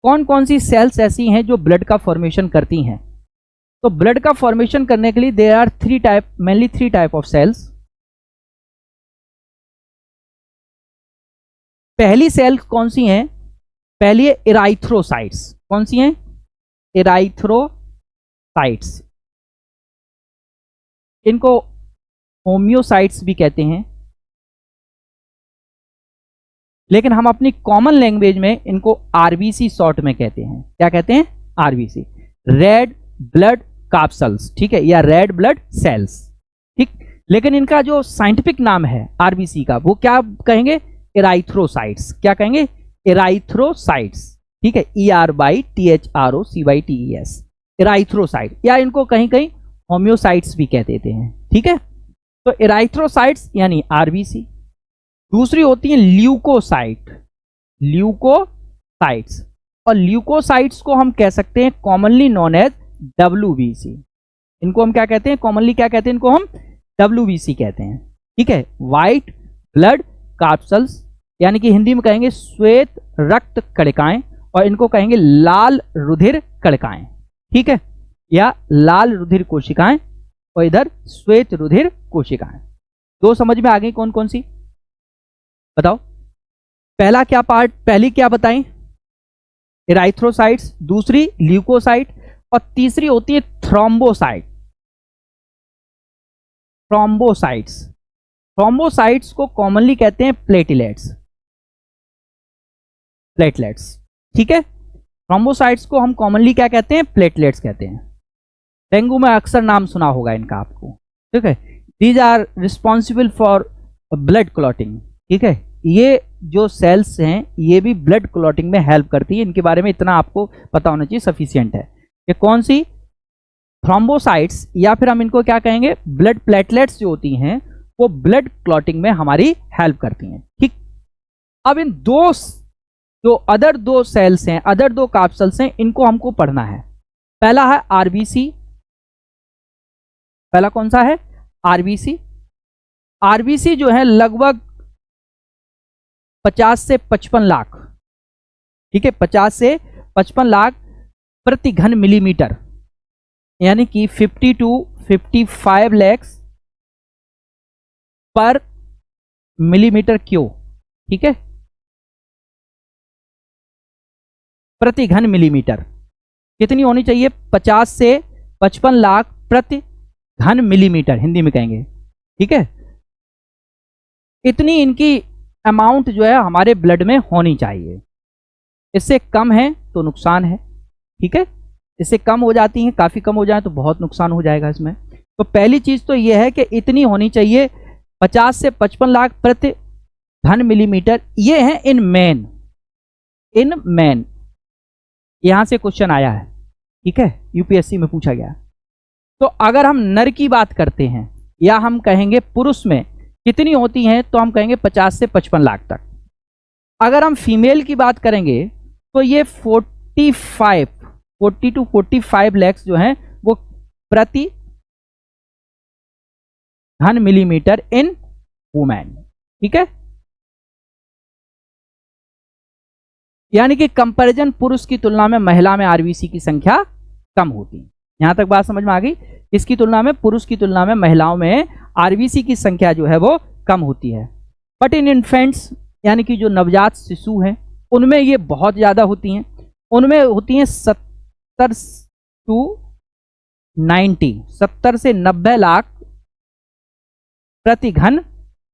कौन कौन सी सेल्स ऐसी हैं जो ब्लड का फॉर्मेशन करती हैं। तो ब्लड का फॉर्मेशन करने के लिए there are mainly three type of cells. पहली सेल कौन सी हैं? पहली है इराइथ्रोसाइट्स। कौन सी हैं? इराइथ्रोसाइट्स। इनको होम्योसाइट्स भी कहते हैं, लेकिन हम अपनी कॉमन लैंग्वेज में इनको आरबीसी शॉर्ट में कहते हैं। क्या कहते हैं? आरबीसी, रेड ब्लड कैप्सूल्स, ठीक है, या रेड ब्लड सेल्स, ठीक। लेकिन इनका जो साइंटिफिक नाम है आरबीसी का, वो क्या कहेंगे? इराइथ्रोसाइट्स। क्या कहेंगे? इराइथ्रोसाइट्स, ठीक है, ERYTHROCYTES, इराइथ्रोसाइट, या इनको कहीं कहीं होम्योसाइट्स भी कह देते हैं, ठीक है। तो इराइथ्रोसाइट्स यानी आरबीसी। दूसरी होती है ल्यूकोसाइट, ल्यूकोसाइट्स, और ल्यूकोसाइट्स को हम कह सकते हैं कॉमनली नोन एज WBC। इनको हम क्या कहते हैं? कॉमनली क्या कहते हैं? इनको हम WBC कहते हैं, ठीक है, व्हाइट ब्लड कैप्सूल्स, यानी कि हिंदी में कहेंगे श्वेत रक्त कणिकाएं, और इनको कहेंगे लाल रुधिर कणिकाएं, ठीक है, या लाल रुधिर कोशिकाएं, और इधर श्वेत रुधिर कोशिकाएं। दो समझ में आ गई कौन कौन सी? बताओ। पहला क्या पार्ट, पहली क्या बताएं? इराइथ्रोसाइट्स, दूसरी ल्यूकोसाइट, और तीसरी होती है थ्रोम्बोसाइट। थ्रोम्बोसाइट्स, थ्रोम्बोसाइट्स को कॉमनली कहते हैं प्लेटलेट्स, प्लेटलेट्स, ठीक है। थ्रोम्बोसाइट्स को हम कॉमनली क्या कहते हैं? प्लेटलेट्स कहते हैं। डेंगू में अक्सर नाम सुना होगा इनका आपको, ठीक है। These are responsible for blood clotting, ठीक है। ये जो सेल्स हैं ये भी ब्लड क्लॉटिंग में हेल्प करती है। इनके बारे में इतना आपको पता होना चाहिए, सफिशिएंट है। कि कौन सी? थ्रोम्बोसाइट्स, या फिर हम इनको क्या कहेंगे? ब्लड प्लेटलेट्स जो होती हैं वो ब्लड क्लॉटिंग में हमारी हेल्प करती हैं, ठीक। अब इन दो जो अदर दो सेल्स हैं, अदर दो कैप्सूल्स हैं, इनको हमको पढ़ना है। पहला है आरबीसी। पहला कौन सा है? आरबीसी। आरबीसी जो है लगभग 50 से 55 लाख, ठीक है, 50 से 55 लाख प्रति घन मिलीमीटर, यानी कि 50 to 55 लाख पर मिलीमीटर क्यूब, ठीक है, प्रति घन मिलीमीटर। कितनी होनी चाहिए? 50 से 55 लाख प्रति घन मिलीमीटर, हिंदी में कहेंगे, ठीक है। इतनी इनकी अमाउंट जो है हमारे ब्लड में होनी चाहिए। इससे कम है तो नुकसान है, ठीक है। इससे कम हो जाती हैं, काफी कम हो जाए तो बहुत नुकसान हो जाएगा इसमें। तो पहली चीज तो यह है कि इतनी होनी चाहिए, 50 से 55 लाख प्रति घन मिलीमीटर। ये है इन मैन, इन मैन। यहां से क्वेश्चन आया है, ठीक है, यूपीएससी में पूछा गया। तो अगर हम नर की बात करते हैं, या हम कहेंगे पुरुष में कितनी होती हैं, तो हम कहेंगे 50 से 55 लाख तक। अगर हम फीमेल की बात करेंगे तो ये 40 to 45 लाख जो हैं वो प्रति घन मिलीमीटर इन वुमेन, ठीक है। यानी कि कंपैरिजन पुरुष की तुलना में महिला में आरबीसी की संख्या कम होती है। यहां तक बात समझ में आ गई? इसकी तुलना में, पुरुष की तुलना में महिलाओं में आरबीसी की संख्या जो है वो कम होती है। बट इन इन्फेंट्स, यानी कि जो नवजात शिशु हैं, उनमें ये बहुत ज्यादा होती हैं। उनमें होती हैं 70 से 90 लाख प्रति घन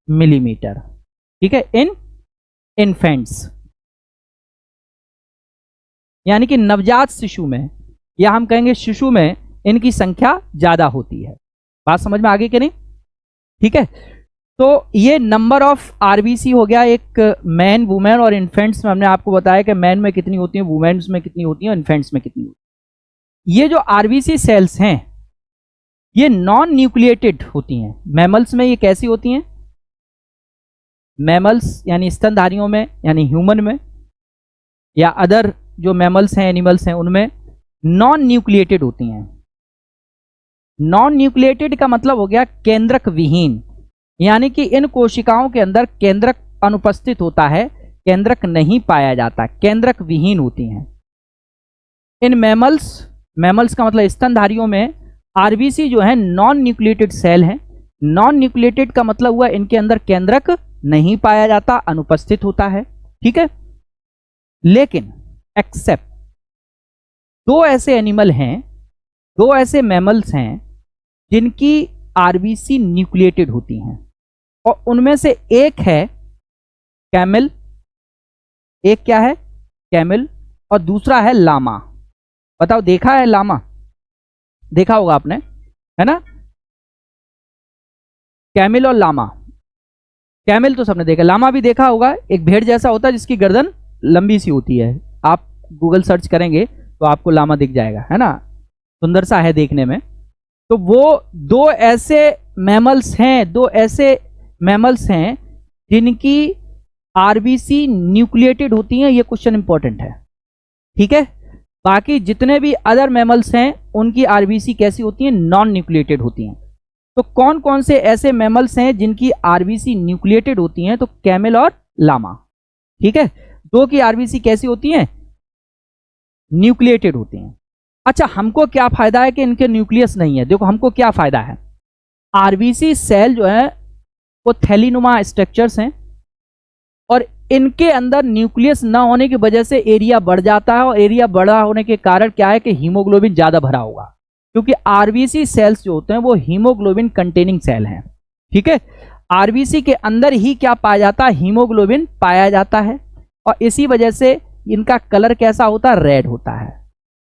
मिलीमीटर, ठीक है, इन इन्फेंट्स, यानी कि नवजात शिशु में, या हम कहेंगे शिशु में, इनकी संख्या ज्यादा होती है। बात समझ में आ गई कि नहीं? ठीक है। तो ये नंबर ऑफ आरबीसी हो गया एक मैन, वुमेन और इन्फेंट्स में। हमने आपको बताया कि मैन में कितनी होती है, वुमेन्स में कितनी होती है, इन्फेंट्स में कितनी होती है। ये जो आरबीसी सेल्स हैं ये नॉन न्यूक्लिएटेड होती हैं। मैमल्स में ये कैसी होती हैं? मैमल्स यानी स्तनधारियों में, यानी ह्यूमन में, या अदर जो मैमल्स हैं, एनिमल्स हैं, उनमें नॉन न्यूक्लिएटेड होती हैं। नॉन न्यूक्लिएटेड का मतलब हो गया केंद्रक विहीन, यानी कि इन कोशिकाओं के अंदर केंद्रक अनुपस्थित होता है, केंद्रक नहीं पाया जाता, केंद्रक विहीन होती हैं। इन मैमल्स का मतलब स्तनधारियों में आरबीसी जो है नॉन न्यूक्लिएटेड सेल है। नॉन न्यूक्लिएटेड का मतलब हुआ इनके अंदर केंद्रक नहीं पाया जाता, अनुपस्थित होता है, ठीक है। लेकिन एक्सेप्ट दो ऐसे एनिमल हैं, दो ऐसे मैमल्स हैं जिनकी आरबीसी न्यूक्लिएटेड होती हैं, और उनमें से एक है कैमल, एक क्या है कैमल, और दूसरा है लामा। बताओ देखा है लामा? देखा होगा आपने, है ना? कैमल और लामा। कैमल तो सबने देखा, लामा भी देखा होगा, एक भेड़ जैसा होता है जिसकी गर्दन लंबी सी होती है। आप गूगल सर्च करेंगे तो आपको लामा दिख जाएगा, है ना? सुंदर सा है देखने में। तो वो दो ऐसे मैमल्स हैं जिनकी आरबीसी न्यूक्लिएटेड होती हैं। ये क्वेश्चन इंपॉर्टेंट है, ठीक है। बाकी जितने भी अदर मैमल्स हैं उनकी आरबीसी कैसी होती हैं? नॉन न्यूक्लिएटेड होती हैं। तो कौन कौन से ऐसे मैमल्स हैं जिनकी आरबीसी न्यूक्लिएटेड होती हैं? तो कैमल और लामा, ठीक है। दो की आरबीसी कैसी होती हैं? न्यूक्लिएटेड होती हैं। अच्छा, हमको क्या फायदा है कि इनके न्यूक्लियस नहीं है? देखो हमको क्या फायदा है, आरबीसी सेल जो है वो थैलीनुमा स्ट्रक्चर्स हैं, और इनके अंदर न्यूक्लियस ना होने की वजह से एरिया बढ़ जाता है, और एरिया बड़ा होने के कारण क्या है कि हीमोग्लोबिन ज्यादा भरा होगा, क्योंकि आरबीसी सेल्स जो होते हैं वो हीमोग्लोबिन कंटेनिंग सेल हैं, ठीक है। आरबीसी के अंदर ही क्या पाया जाता है? हीमोग्लोबिन पाया जाता है, और इसी वजह से इनका कलर कैसा होता है? रेड होता है।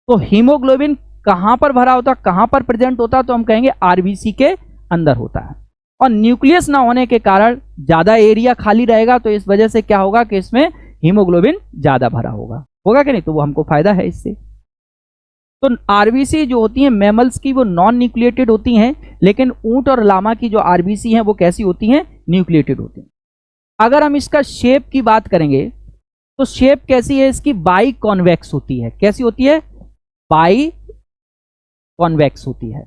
तो हीमोग्लोबिन कहां पर भरा होता है, कहां पर प्रेजेंट होता है? तो हम कहेंगे आरबीसी के अंदर होता है, और न्यूक्लियस ना होने के कारण ज्यादा एरिया खाली रहेगा, तो इस वजह से क्या होगा कि इसमें हीमोग्लोबिन ज्यादा भरा होगा कि नहीं? तो वो हमको फायदा है इससे। तो आरबीसी जो होती हैं मैमल्स की वो नॉन न्यूक्लिएटेड होती हैं, लेकिन ऊंट और लामा की जो आरबीसी हैं वो कैसी होती हैं? न्यूक्लिएटेड होती हैं। अगर हम इसका शेप की बात करेंगे तो शेप कैसी है इसकी? बाई कॉन्वेक्स होती है। कैसी होती है? बाई कॉन्वेक्स होती है,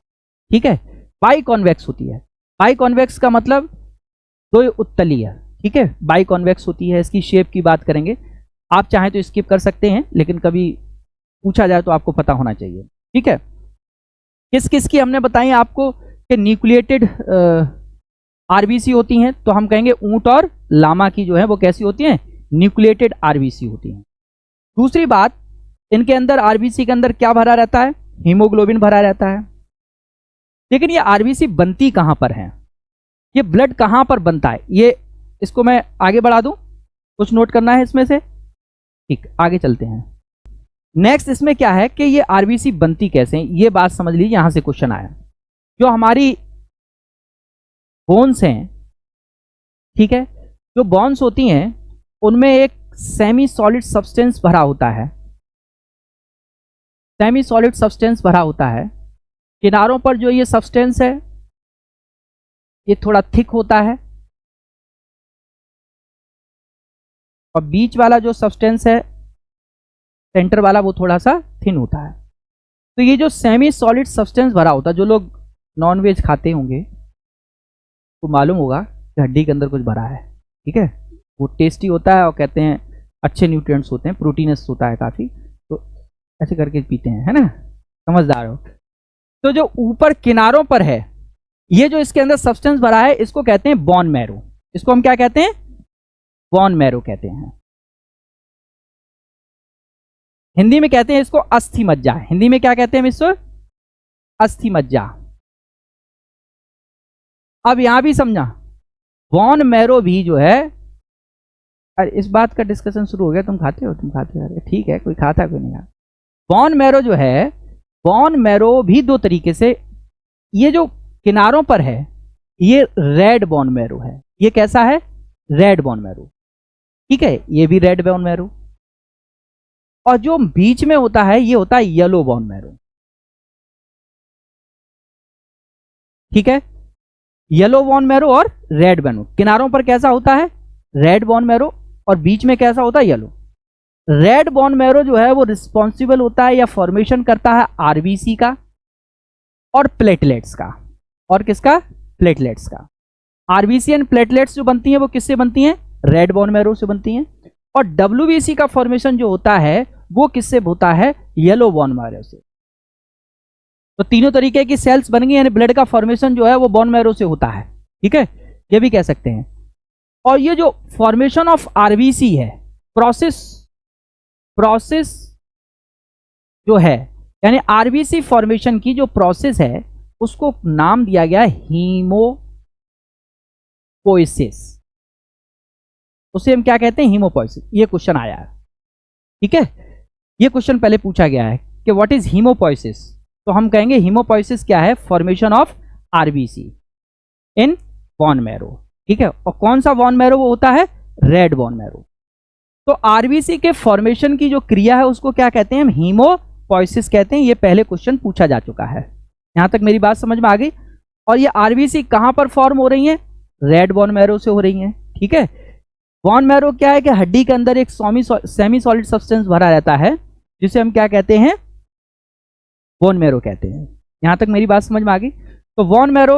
ठीक है। बाई कॉन्वेक्स होती है। बाई कॉन्वेक्स का मतलब दो उत्तलीय, ठीक है, बाई कॉन्वेक्स होती है। इसकी शेप की बात करेंगे, आप चाहें तो स्किप कर सकते हैं, लेकिन कभी पूछा जाए तो आपको पता होना चाहिए, ठीक है। किस किस की हमने बताई आपको कि न्यूक्लिएटेड आरबीसी होती हैं? तो हम कहेंगे ऊंट और लामा की जो है वो कैसी होती हैं? न्यूक्लिएटेड आरबीसी होती हैं। दूसरी बात, इनके अंदर आरबीसी के अंदर क्या भरा रहता है? हीमोग्लोबिन भरा रहता है। लेकिन ये आरबीसी बनती कहां पर है? ये ब्लड कहां पर बनता है? ये इसको मैं आगे बढ़ा दूं, कुछ नोट करना है इसमें से? ठीक, आगे चलते हैं। नेक्स्ट इसमें क्या है कि ये आरबीसी बनती कैसे है, ये बात समझ लीजिए, यहां से क्वेश्चन आया। जो हमारी बोन्स हैं, ठीक है, जो बोन्स होती हैं उनमें एक सेमी सॉलिड सब्सटेंस भरा होता है, सेमी सॉलिड सब्सटेंस भरा होता है। किनारों पर जो ये सब्सटेंस है ये थोड़ा थिक होता है, और बीच वाला जो सब्सटेंस है सेंटर वाला वो थोड़ा सा थिन होता है। तो ये जो सेमी सॉलिड सब्सटेंस भरा होता है, जो लोग नॉन वेज खाते होंगे तो मालूम होगा कि हड्डी के अंदर कुछ भरा है, ठीक है। वो टेस्टी होता है और कहते हैं अच्छे न्यूट्रिएंट्स होते हैं, प्रोटीनस होता है काफ़ी, तो ऐसे करके पीते हैं, है ना, समझदार हो। तो जो ऊपर किनारों पर है ये जो इसके अंदर सब्सटेंस भरा है इसको कहते हैं बोन मैरो। इसको हम क्या कहते हैं? बोन मैरो कहते हैं। हिंदी में कहते हैं इसको अस्थि मज्जा। हिंदी में क्या कहते हैं हम इसको? अस्थि मज्जा। अब यहां भी समझा, बोन मैरो भी जो है, अरे इस बात का डिस्कशन शुरू हो गया, तुम खाते हो, तुम खाते हो, ठीक है, कोई खाता कोई नहीं खाता। बोन मैरो जो है, बोन मैरो भी दो तरीके से, ये जो किनारों पर है ये रेड बोन मैरो है। ये कैसा है? रेड बोन मैरो, ठीक है, ये भी रेड बोन मैरो। और जो बीच में होता है ये होता है येलो बोन मैरो, ठीक है, येलो बोन मैरो और रेड बोन। किनारों पर कैसा होता है? रेड बोन मैरो, और बीच में कैसा होता है? येलो। रेड बोन मैरो जो है वो रिस्पॉन्सिबल होता है या फॉर्मेशन करता है आरबीसी का, और प्लेटलेट्स का, और किसका, प्लेटलेट्स का। आरबीसी एंड प्लेटलेट्स जो बनती हैं वो किससे बनती हैं, रेड बोन मैरो से बनती हैं। और डब्ल्यूबीसी का फॉर्मेशन जो होता है वो किससे होता है, येलो बोन मैरो से। तो तीनों तरीके की सेल्स बन गई, यानी ब्लड का फॉर्मेशन जो है वो बोन मैरो से होता है, ठीक है, ये भी कह सकते हैं। और ये जो फॉर्मेशन ऑफ आरबीसी है, प्रोसेस जो है, यानी आरबीसी फॉर्मेशन की जो प्रोसेस है उसको नाम दिया गया हीमोपोइसिस। उसे हम क्या कहते हैं, हीमोपोइसिस। ये क्वेश्चन आया है, ठीक है, ये क्वेश्चन पहले पूछा गया है कि व्हाट इज हीमोपोइसिस। तो हम कहेंगे हीमोपोइसिस क्या है, formation of RBC in bone marrow, ठीक है। और कौन सा बोन मैरो वो होता है, रेड बोन मैरो। तो आरबीसी के फॉर्मेशन की जो क्रिया है उसको क्या कहते हैं, हम हीमोपोइसिस कहते हैं। ये पहले क्वेश्चन पूछा जा चुका है। यहां तक मेरी बात समझ में आ गई। और ये आरबीसी कहां पर फॉर्म हो रही है, रेड बोन मैरो से हो रही है, ठीक है। बोन मैरो क्या है कि हड्डी के अंदर एक सेमी सॉलिड सब्सटेंस भरा रहता है जिसे हम क्या कहते हैं, बोन मैरो कहते हैं। यहां तक मेरी बात समझ में आ गई। तो बोन मैरो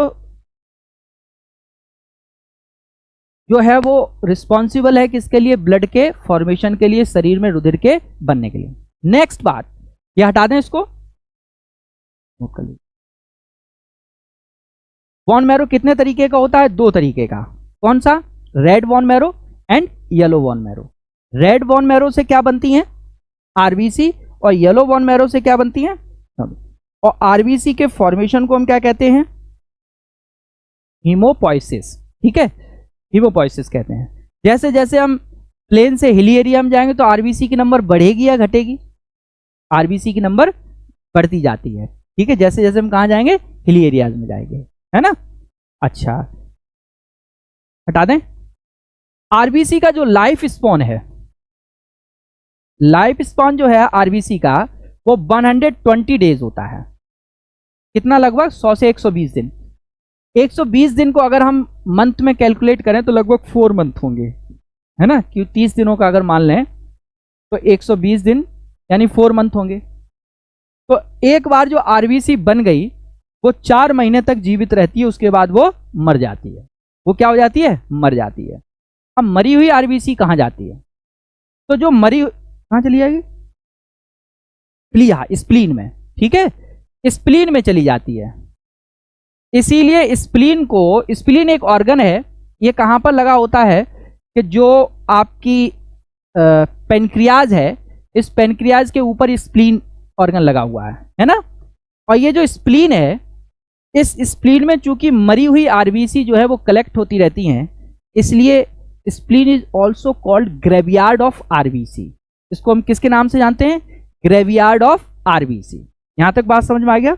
जो है वो रिस्पॉन्सिबल है किसके लिए, ब्लड के फॉर्मेशन के लिए, शरीर में रुधिर के बनने के लिए। नेक्स्ट बात, ये हटा दें, इसको नोट कर लीजिए। बोन मैरो कितने तरीके का होता है, दो तरीके का। कौन सा, red bone marrow and yellow bone marrow. Red bone marrow से क्या बनती है, आरबीसी, और येलो बोन मैरो से क्या बनती है। और आरबीसी के फॉर्मेशन को हम क्या कहते हैं, हीमोपोइसिस, ठीक है, हीमोपोइसिस कहते हैं। जैसे जैसे हम प्लेन से हिली एरिया में जाएंगे तो आरबीसी की नंबर बढ़ेगी या घटेगी, आरबीसी की नंबर बढ़ती जाती है, ठीक है, जैसे जैसे हम कहां जाएंगे, हिली एरियाज में जाएंगे, है ना। अच्छा, हटा दें। आरबीसी का जो लाइफ स्पॉन है, लाइफ स्पॉन जो है आरबीसी का वो 120 डेज होता है। कितना, लगभग 100 से 120 दिन। 120 दिन को अगर हम मंथ में कैलकुलेट करें तो लगभग 4 मंथ होंगे, है ना, कि 30 दिनों का अगर मान लें तो 120 दिन यानी 4 मंथ होंगे। तो एक बार जो आरबीसी बन गई वो 4 महीने तक जीवित रहती है, उसके बाद वो मर जाती है। वो क्या हो जाती है, मर जाती है। अब मरी हुई आरबीसी कहां जाती है, तो जो मरी कहां चली जाएगी, प्लीहा, स्प्लीन में, ठीक है, स्प्लीन में चली जाती है। इसीलिए स्प्लीन एक ऑर्गन है, ये कहां पर लगा होता है कि जो आपकी पेनक्रियाज है, इस पेनक्रियाज के ऊपर स्प्लीन ऑर्गन लगा हुआ है ना। और ये जो स्प्लीन है, इस स्प्लीन में चूंकि मरी हुई आरबीसी जो है वो कलेक्ट होती रहती हैं, इसलिए spleen is also called graveyard of RBC. इसको हम किसके नाम से जानते हैं, ग्रेवयार्ड ऑफ आरबीसी। यहां तक बात समझ में आ गया।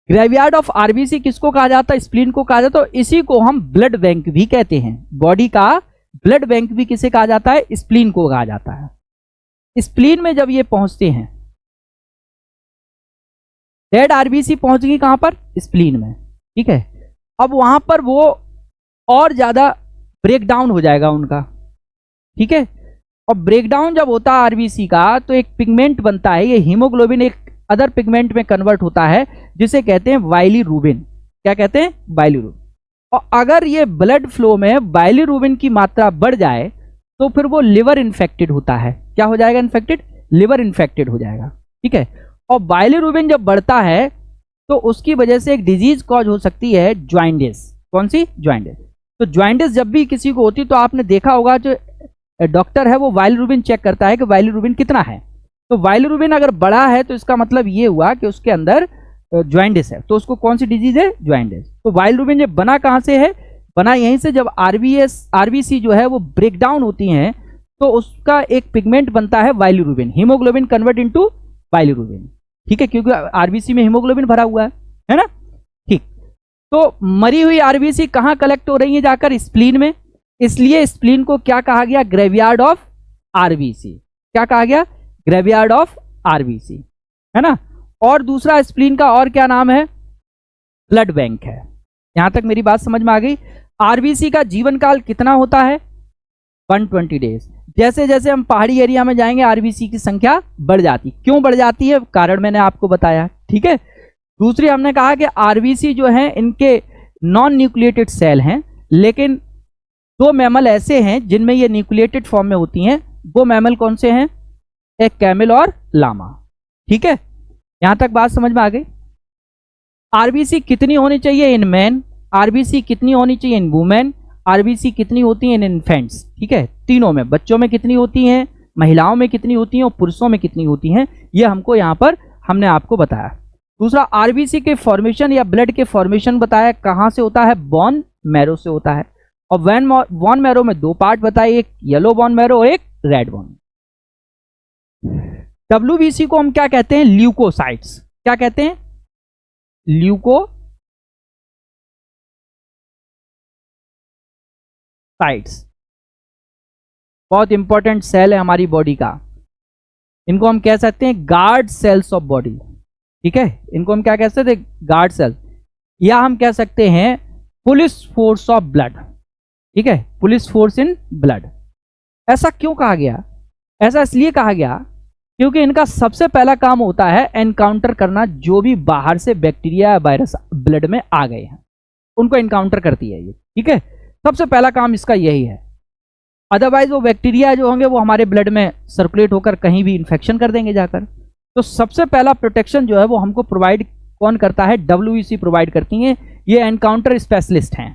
ग्रेवयार्ड ऑफ आरबीसी किसको कहा जाता है, स्प्लीन को कहा जाता है। इसी को हम ब्लड बैंक भी कहते हैं। बॉडी का ब्लड बैंक भी किसे कहा जाता है, स्प्लीन को कहा जाता है। स्प्लीन में जब ये पहुंचते हैं, डेड आरबीसी पहुंच गई कहां पर, स्प्लीन में, ठीक है। अब वहां पर वो और ज्यादा ब्रेक डाउन हो जाएगा उनका, ठीक है। और ब्रेकडाउन जब होता है आरबीसी का तो एक पिगमेंट बनता है, ये हीमोग्लोबिन एक अदर पिगमेंट में कन्वर्ट होता है जिसे कहते हैं बाइलीरुबिन। क्या कहते हैं, बाइलीरुबिन। और अगर ये ब्लड फ्लो में बाइलीरुबिन की मात्रा बढ़ जाए तो फिर वो लिवर इन्फेक्टेड होता है। क्या हो जाएगा, इन्फेक्टेड, लिवर इन्फेक्टेड हो जाएगा, ठीक है। और बाइलीरुबिन जब बढ़ता है तो उसकी वजह से एक डिजीज कॉज हो सकती है, ज्वाइंडिस। कौन सी, ज्वाइंडिस। तो ज्वाइंडिस जब भी किसी को होती तो आपने देखा होगा जो डॉक्टर है वो बाइलीरुबिन चेक करता है कि बाइलीरुबिन कितना है। तो बाइलीरुबिन अगर बढ़ा है तो इसका मतलब ये हुआ कि उसके अंदर ज्वाइंडिस है। तो उसको कौन सी डिजीज है, ज्वाइंडिस। तो बाइलीरुबिन जब बना कहां से है, बना यहीं से। जब आरबीसी जो है वो ब्रेक डाउन होती हैं तो उसका एक पिगमेंट बनता है बाइलीरुबिन। हीमोग्लोबिन कन्वर्ट इनटू बाइलीरुबिन, ठीक है, क्योंकि आरबीसी में हीमोग्लोबिन भरा हुआ है ना, ठीक। तो मरी हुई आरबीसी कहां कलेक्ट हो रही है, जाकर स्प्लीन में। इसलिए स्प्लीन को क्या कहा गया, ग्रेवयार्ड ऑफ आरबीसी। क्या कहा गया, ग्रेवयार्ड ऑफ आरबीसी, है ना। और दूसरा स्प्लीन का और क्या नाम है, ब्लड बैंक है। यहां तक मेरी बात समझ में आ गई। आरबीसी का जीवन काल कितना होता है, 120 डेज। जैसे जैसे हम पहाड़ी एरिया में जाएंगे आरबीसी की संख्या बढ़ जाती। क्यों बढ़ जाती है, कारण मैंने आपको बताया, ठीक है। दूसरी हमने कहा कि आरबीसी जो है इनके नॉन न्यूक्लिएटेड सेल हैं, लेकिन दो मैमल ऐसे हैं जिनमें ये न्यूक्लिएटेड फॉर्म में होती हैं। वो मैमल कौन से हैं? एक कैमल और लामा। ठीक है, यहां तक बात समझ में आ गई। आरबीसी कितनी होनी चाहिए इन मैन, आरबीसी कितनी होनी चाहिए इन वुमेन, आरबीसी कितनी होती है इन इन्फेंट्स। ठीक है, तीनों में, बच्चों में कितनी होती हैं, महिलाओं में कितनी होती हैं और पुरुषों में कितनी होती हैं, ये हमको यहां पर हमने आपको बताया। दूसरा, आरबीसी के फॉर्मेशन या ब्लड के फॉर्मेशन बताया कहां से होता है? बोन मैरो से होता है। और बोन मैरो में दो पार्ट बताए, एक येलो बोन मैरो और एक रेड बोन। डब्ल्यूबीसी को हम क्या कहते हैं? ल्यूकोसाइट्स। क्या कहते हैं? ल्यूकोसाइट्स। बहुत इंपॉर्टेंट सेल है हमारी बॉडी का। इनको हम कह सकते हैं गार्ड सेल्स ऑफ बॉडी। ठीक है, इनको हम क्या कह सकते हैं? गार्ड सेल, या हम कह सकते हैं पुलिस फोर्स ऑफ ब्लड। ठीक है, पुलिस फोर्स इन ब्लड। ऐसा क्यों कहा गया? ऐसा इसलिए कहा गया क्योंकि इनका सबसे पहला काम होता है एनकाउंटर करना, जो भी बाहर से बैक्टीरिया या वायरस ब्लड में आ गए हैं उनको एनकाउंटर करती है ये। ठीक है, सबसे पहला काम इसका यही है। अदरवाइज वो बैक्टीरिया जो होंगे वो हमारे ब्लड में सर्कुलेट होकर कहीं भी इंफेक्शन कर देंगे जाकर। तो सबसे पहला प्रोटेक्शन जो है वो हमको प्रोवाइड कौन करता है? डब्ल्यूबीसी प्रोवाइड करती हैं। ये एनकाउंटर स्पेशलिस्ट हैं।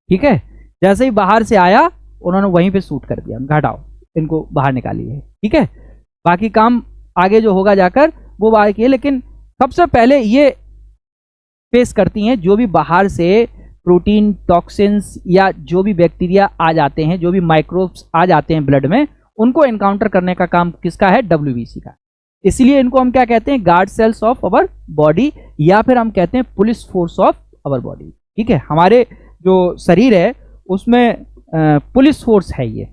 ठीक है, जैसे ही बाहर से आया उन्होंने वहीं पे शूट कर दिया, हटाओ इनको बाहर निकालिए। ठीक है, बाकी काम आगे जो होगा जाकर वो बाकी है, लेकिन सबसे पहले ये फेस करती हैं जो भी बाहर से प्रोटीन, टॉक्सिन्स या जो भी बैक्टीरिया आ जाते हैं, जो भी माइक्रोब्स आ जाते हैं ब्लड में, उनको एनकाउंटर करने का काम किसका है? डब्ल्यूबीसी का। इसलिए इनको हम क्या कहते हैं? Guard cells of our body, या फिर हम कहते हैं police force of our body. ठीक है, हमारे जो शरीर है उसमें पुलिस फोर्स है ये।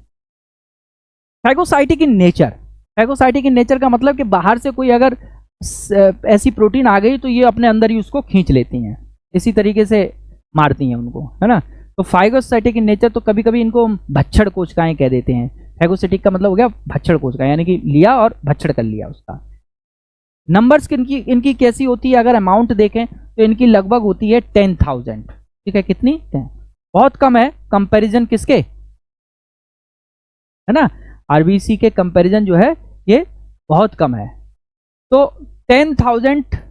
Phagocytic in nature. Phagocytic in nature का मतलब कि बाहर से कोई अगर ऐसी प्रोटीन आ गई तो ये अपने अंदर ही उसको खींच लेती हैं, इसी तरीके से मारती हैं उनको, है ना। तो फाइगोसाइटिक इन नेचर, तो कभी कभी इनको भच्छड़ कोशिकाएं कह देते हैं। फैगोसाइटिक का मतलब हो गया भच्छड़ कोशिका, यानी कि लिया और भच्छड़ कर लिया उसका। नंबर्स इनकी कैसी होती है? अगर अमाउंट देखें तो इनकी लगभग होती है 10,000। ठीक है, कितनी? 10। बहुत कम है कंपैरिजन किसके, है ना, आरबीसी के कंपैरिजन जो है ये बहुत कम है। तो 10,000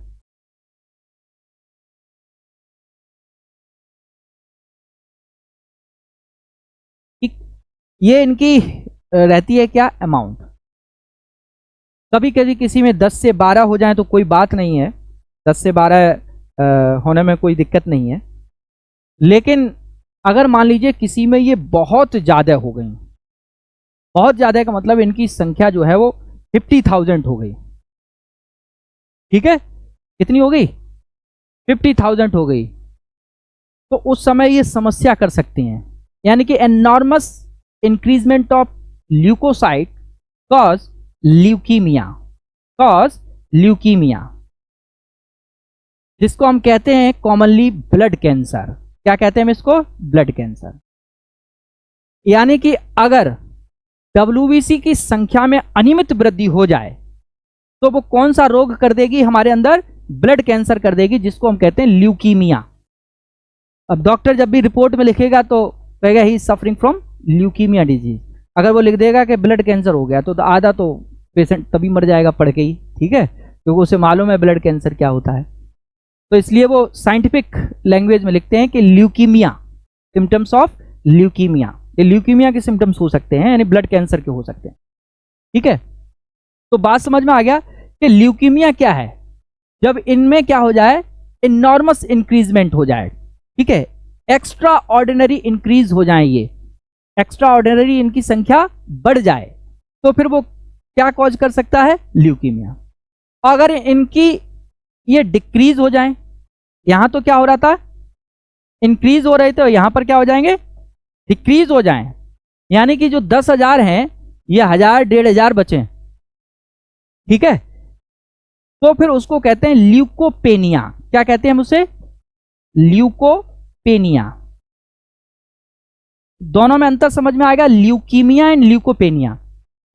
ये इनकी रहती है क्या? अमाउंट। कभी कभी किसी में 10 से 12 हो जाए तो कोई बात नहीं है, 10 से 12 होने में कोई दिक्कत नहीं है। लेकिन अगर मान लीजिए किसी में ये बहुत ज़्यादा हो गई, बहुत ज़्यादा का मतलब इनकी संख्या जो है वो 50,000 हो गई। ठीक है, कितनी हो गई? 50,000 हो गई। तो उस समय ये समस्या कर सकती हैं, यानी कि enormous increasement of leukocyte cause leukaemia, जिसको हम कहते हैं कॉमनली ब्लड कैंसर। क्या कहते हैं हम इसको? Blood cancer. यानी कि अगर डब्ल्यूबीसी की संख्या में अनियमित वृद्धि हो जाए तो वो कौन सा रोग कर देगी हमारे अंदर? ब्लड कैंसर कर देगी, जिसको हम कहते हैं ल्यूकीमिया। अब डॉक्टर जब भी रिपोर्ट में लिखेगा तो कहेगा ही सफरिंग फ्रॉम ल्यूकीमिया डिजीज। अगर वो लिख देगा कि ब्लड कैंसर हो गया तो आधा तो पेशेंट तभी मर जाएगा पढ़ के ही। ठीक है, क्योंकि उसे मालूम है ब्लड कैंसर क्या होता है। तो इसलिए वो साइंटिफिक लैंग्वेज में लिखते हैं कि ल्यूकीमिया, सिम्टम्स ऑफ ल्यूकीमिया। ये ल्यूकीमिया के सिम्टम्स हो सकते हैं, यानी ब्लड कैंसर के हो सकते हैं। ठीक है, तो बात समझ में आ गया कि ल्यूकीमिया क्या है? जब इनमें क्या हो जाए? इनॉर्मस इंक्रीजमेंट हो जाए। ठीक है, एक्स्ट्रा ऑर्डिनरी इंक्रीज हो जाए, ये एक्स्ट्रा ऑर्डिनरी इनकी संख्या बढ़ जाए तो फिर वो क्या कॉज कर सकता है? ल्यूकीमिया। अगर इनकी ये डिक्रीज हो जाए, यहां तो क्या हो रहा था? इंक्रीज हो रहे थे, यहां पर क्या हो जाएंगे? डिक्रीज हो जाएं, यानी कि जो 10,000 हैं ये 1,000 1,500 बचे। ठीक है, तो फिर उसको कहते हैं ल्यूकोपेनिया। क्या कहते हैं हम उसे? ल्यूकोपेनिया। दोनों में अंतर समझ में आएगा, leukaemia and leukopenia.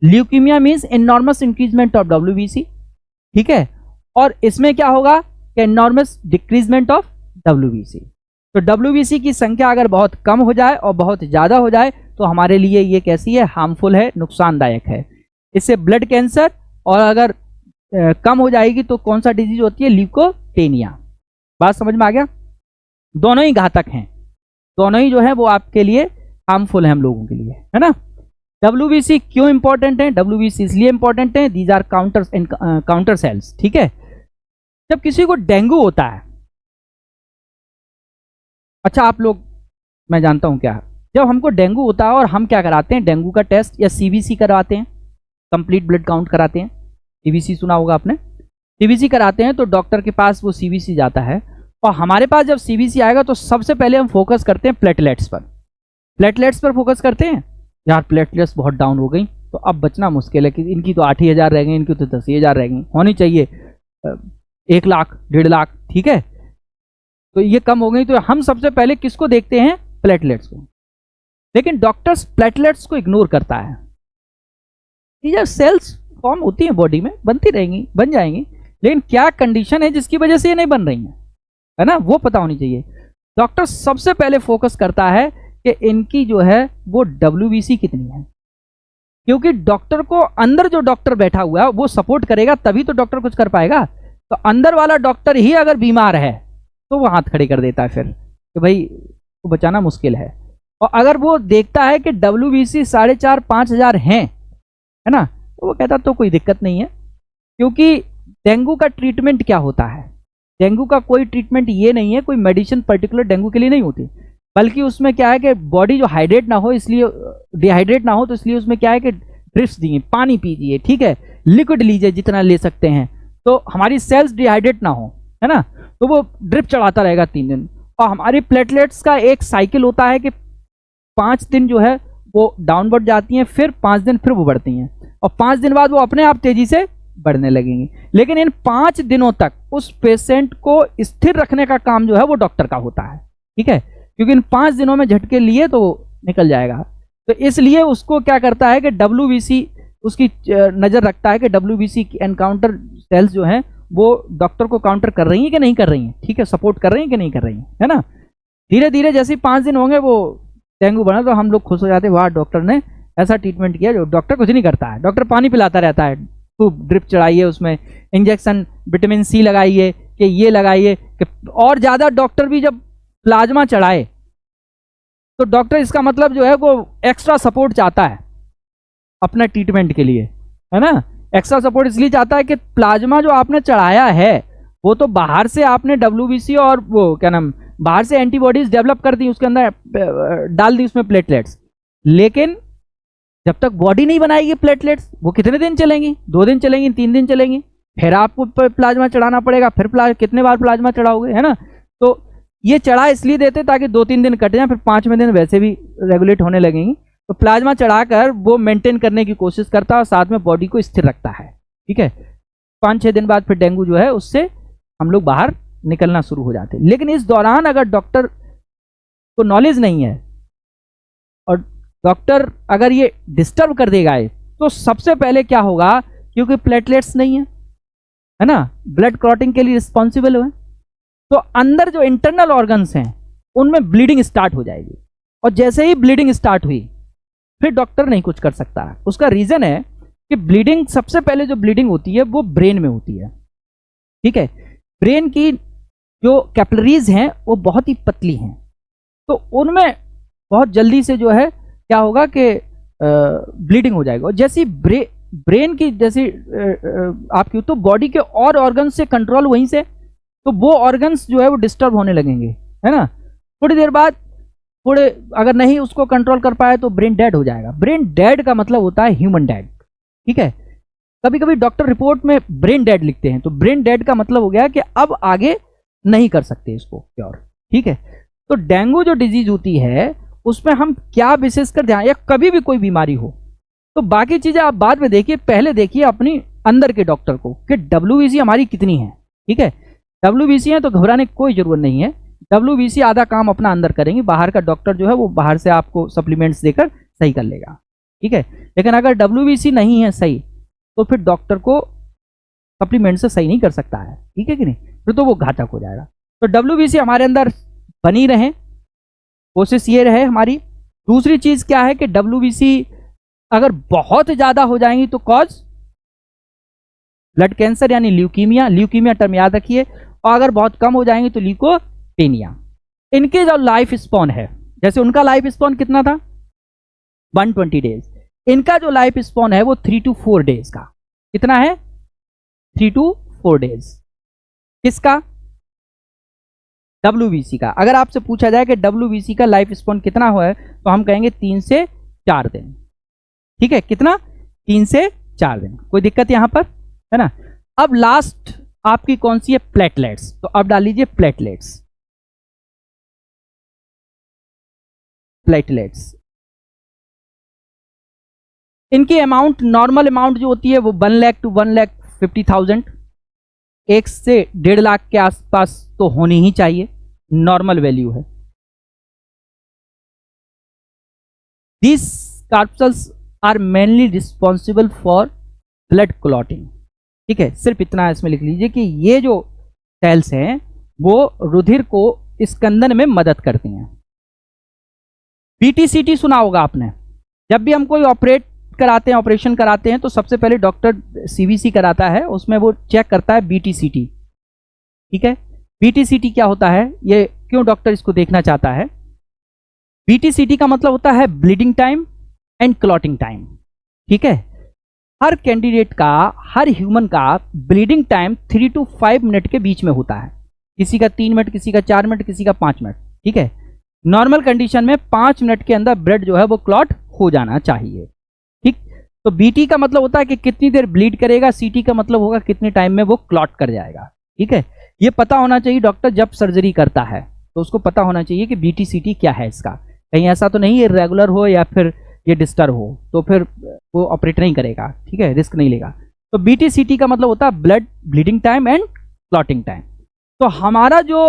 Leukaemia means enormous increasement of WBC. ठीक है, और इसमें क्या होगा कि एनॉर्मस डिक्रीजमेंट ऑफ WBC। तो WBC की संख्या अगर बहुत कम हो जाए और बहुत ज़्यादा हो जाए तो हमारे लिए ये कैसी है, हार्मफुल है, नुकसानदायक है। इससे ब्लड कैंसर, और अगर कम हो जाएगी तो कौन सा डिजीज होती है, ल्यूकोपेनिया। बात समझ में आ गया? दोनों ही घातक हैं, दोनों ही जो है वो आपके लिए हार्मफुल है हम लोगों के लिए, है ना। WBC क्यों इंपॉर्टेंट है? WBC इसलिए इंपॉर्टेंट है, दीज आर काउंटर सेल्स, ठीक है। जब किसी को डेंगू होता है, अच्छा आप लोग, मैं जानता हूं क्या, जब हमको डेंगू होता है और हम क्या कराते हैं, डेंगू का टेस्ट या CBC करवाते हैं, कंप्लीट ब्लड काउंट कराते हैं। CBC सुना होगा आपने, CBC कराते हैं तो डॉक्टर के पास वो CBC जाता है, और हमारे पास जब CBC आएगा तो सबसे पहले हम फोकस करते हैं प्लेटलेट्स पर। प्लेटलेट्स पर फोकस करते हैं, यार प्लेटलेट्स बहुत डाउन हो गई तो अब बचना मुश्किल है, कि इनकी तो 8 ही हज़ार रह गई, इनकी तो 10 ही हज़ार रह गई, होनी चाहिए 1 लाख 1.5 लाख, ठीक है। तो ये कम हो गई, तो हम सबसे पहले किसको देखते हैं, प्लेटलेट्स को। लेकिन डॉक्टर्स प्लेटलेट्स को इग्नोर करता है। ये सेल्स फॉर्म होती हैं बॉडी में, बनती रहेंगी, बन जाएंगी, लेकिन क्या कंडीशन है जिसकी वजह से ये नहीं बन रही है ना, वो पता होनी चाहिए। डॉक्टर सबसे पहले फोकस करता है कि इनकी जो है वो WBC कितनी है, क्योंकि डॉक्टर को अंदर जो डॉक्टर बैठा हुआ है वो सपोर्ट करेगा तभी तो डॉक्टर कुछ कर पाएगा। तो अंदर वाला डॉक्टर ही अगर बीमार है तो वो हाथ खड़े कर देता है फिर कि भाई तो बचाना मुश्किल है। और अगर वो देखता है कि WBC 4,500-5 हज़ार है ना, तो वो कहता तो कोई दिक्कत नहीं है। क्योंकि डेंगू का ट्रीटमेंट क्या होता है, डेंगू का कोई ट्रीटमेंट ये नहीं है, कोई मेडिसिन पर्टिकुलर डेंगू के लिए नहीं होती, बल्कि उसमें क्या है कि बॉडी जो हाइड्रेट ना हो, इसलिए डिहाइड्रेट ना हो, तो इसलिए उसमें क्या है कि ड्रिप्स दिए, पानी पीजिए, ठीक है, लिक्विड लीजिए जितना ले सकते हैं, तो हमारी सेल्स डिहाइड्रेट ना हो, है ना। तो वो ड्रिप चढ़ाता रहेगा 3 दिन। और हमारी प्लेटलेट्स का एक साइकिल होता है कि 5 दिन जो है वो डाउनवर्ड जाती हैं, फिर 5 दिन फिर वो बढ़ती हैं, और 5 दिन बाद वो अपने आप तेजी से बढ़ने लगेंगी। लेकिन इन 5 दिनों तक उस पेशेंट को स्थिर रखने का काम जो है वो डॉक्टर का होता है, ठीक है, क्योंकि इन 5 दिनों में झटके लिए तो निकल जाएगा। तो इसलिए उसको क्या करता है कि WBC उसकी नज़र रखता है कि WBC की एनकाउंटर सेल्स जो हैं वो डॉक्टर को काउंटर कर रही हैं कि नहीं कर रही हैं, ठीक है, सपोर्ट कर रही हैं कि नहीं कर रही हैं, है ना। धीरे धीरे जैसे 5 दिन होंगे वो डेंगू बढ़ा तो हम लोग खुश हो जाते हैं, वाह डॉक्टर ने ऐसा ट्रीटमेंट किया। जो डॉक्टर कुछ नहीं करता है, डॉक्टर पानी पिलाता रहता है, खूब ड्रिप चढ़ाइए, उसमें इंजेक्शन विटामिन C लगाइए, कि ये लगाइए, और ज़्यादा डॉक्टर भी जब प्लाज्मा चढ़ाए तो डॉक्टर इसका मतलब जो है वो एक्स्ट्रा सपोर्ट चाहता है अपना ट्रीटमेंट के लिए, है ना। एक्स्ट्रा सपोर्ट इसलिए चाहता है कि प्लाज्मा जो आपने चढ़ाया है वो तो बाहर से आपने WBC और वो क्या नाम, बाहर से एंटीबॉडीज डेवलप कर दी, उसके अंदर डाल दी उसमें प्लेटलेट्स, लेकिन जब तक बॉडी नहीं बनाएगी प्लेटलेट्स, वो कितने दिन चलेंगी, 2 दिन चलेंगी, 3 दिन चलेंगी, फिर आपको प्लाज्मा चढ़ाना पड़ेगा, फिर कितने बार प्लाज्मा चढ़ाओगे, है ना। तो ये चढ़ा इसलिए देते ताकि 2-3 दिन कट जाए, फिर 5वें दिन वैसे भी रेगुलेट होने लगेंगी। तो प्लाज्मा चढ़ाकर वो मेंटेन करने की कोशिश करता है और साथ में बॉडी को स्थिर रखता है, ठीक है। 5-6 दिन बाद फिर डेंगू जो है उससे हम लोग बाहर निकलना शुरू हो जाते हैं। लेकिन इस दौरान अगर डॉक्टर को नॉलेज नहीं है और डॉक्टर अगर ये डिस्टर्ब कर देगा तो सबसे पहले क्या होगा, क्योंकि प्लेटलेट्स नहीं है ना, ब्लड क्लॉटिंग के लिए रिस्पॉन्सिबल है, तो अंदर जो इंटरनल ऑर्गन्स हैं उनमें ब्लीडिंग स्टार्ट हो जाएगी। और जैसे ही ब्लीडिंग स्टार्ट हुई फिर डॉक्टर नहीं कुछ कर सकता है। उसका रीजन है कि ब्लीडिंग, सबसे पहले जो ब्लीडिंग होती है वो ब्रेन में होती है, ठीक है। ब्रेन की जो कैपिलरीज हैं वो बहुत ही पतली हैं, तो उनमें बहुत जल्दी से जो है क्या होगा कि ब्लीडिंग हो जाएगा। और जैसी ब्रेन की जैसी आपकी, तो बॉडी के और ऑर्गन्स से कंट्रोल वहीं से, तो वो ऑर्गन्स जो है वो डिस्टर्ब होने लगेंगे, है ना। थोड़ी देर बाद अगर नहीं उसको कंट्रोल कर पाए तो ब्रेन डेड हो जाएगा। ब्रेन डेड का मतलब होता है ह्यूमन डेड, ठीक है। कभी कभी डॉक्टर रिपोर्ट में ब्रेन डेड लिखते हैं, तो ब्रेन डेड का मतलब हो गया कि अब आगे नहीं कर सकते इसको क्योर, ठीक है। तो डेंगू जो डिजीज होती है उसमें हम क्या विशेषकर ध्यान, या कभी भी कोई बीमारी हो तो बाकी चीजें आप बाद में देखिए, पहले देखिए अपनी अंदर के डॉक्टर को कि WBC हमारी कितनी है, ठीक है। WBC है तो घबराने की कोई जरूरत नहीं है, WBC आधा काम अपना अंदर करेंगे, बाहर का डॉक्टर जो है वो बाहर से आपको सप्लीमेंट्स देकर सही कर लेगा, ठीक है। लेकिन अगर WBC नहीं है सही तो फिर डॉक्टर को सप्लीमेंट से सही नहीं कर सकता है, ठीक है कि नहीं। फिर तो वो घातक हो जाएगा। तो WBC हमारे अंदर बनी रहे, कोशिश ये रहे हमारी। दूसरी चीज क्या है कि WBC अगर बहुत ज्यादा हो जाएंगी तो कॉज ब्लड कैंसर यानी ल्यूकीमिया टर्म याद रखिए, और अगर बहुत कम हो जाएंगी तो ल्यूकोपेनिया। इनके जो लाइफ स्पॉन है, जैसे उनका लाइफ स्पॉन कितना था 120 डेज, इनका जो लाइफ स्पॉन है वो 3 to 4 डेज का। कितना है 3 to 4 डेज। किसका WBC का। अगर आपसे पूछा जाए कि WBC का लाइफ स्पॉन कितना हुआ है तो हम कहेंगे 3 से 4 दिन। ठीक है, कितना 3 से 4 दिन, कोई दिक्कत यहां पर है ना। अब लास्ट आपकी कौन सी है प्लेटलेट्स, तो अब डाल लीजिए प्लेटलेट्स। इनकी अमाउंट नॉर्मल अमाउंट जो होती है वो 1 लाख to 1,50,000, 1 से 1.5 लाख के आसपास तो होनी ही चाहिए, नॉर्मल वैल्यू है। These corpuscles are mainly responsible for blood clotting। ठीक है, सिर्फ इतना इसमें लिख लीजिए कि ये जो सेल्स हैं वो रुधिर को स्कंदन में मदद करती हैं। BTCT सुना होगा आपने, जब भी हम कोई ऑपरेशन कराते हैं तो सबसे पहले डॉक्टर CVC कराता है, उसमें वो चेक करता है BTCT। ठीक है, BTCT क्या होता है, ये क्यों डॉक्टर इसको देखना चाहता है। BTCT का मतलब होता है bleeding time and clotting time. ठीक है, हर कैंडिडेट का, हर ह्यूमन का ब्लीडिंग टाइम 3 to 5 मिनट के बीच में होता है, किसी का 3 मिनट, किसी का 4 मिनट, किसी का 5 मिनट। ठीक है, नॉर्मल कंडीशन में 5 मिनट के अंदर ब्लड जो है वो क्लॉट हो जाना चाहिए। ठीक, तो BT का मतलब होता है कि कितनी देर ब्लीड करेगा, CT का मतलब होगा कितने टाइम में वो क्लॉट कर जाएगा। ठीक है, ये पता होना चाहिए डॉक्टर जब सर्जरी करता है तो उसको पता होना चाहिए कि BTCT क्या है इसका, कहीं ऐसा तो नहीं ये रेगुलर हो या फिर ये डिस्टर्ब हो तो फिर वो ऑपरेट नहीं करेगा। ठीक है, रिस्क नहीं लेगा। तो BTCT का मतलब होता है blood bleeding time and clotting time. तो हमारा जो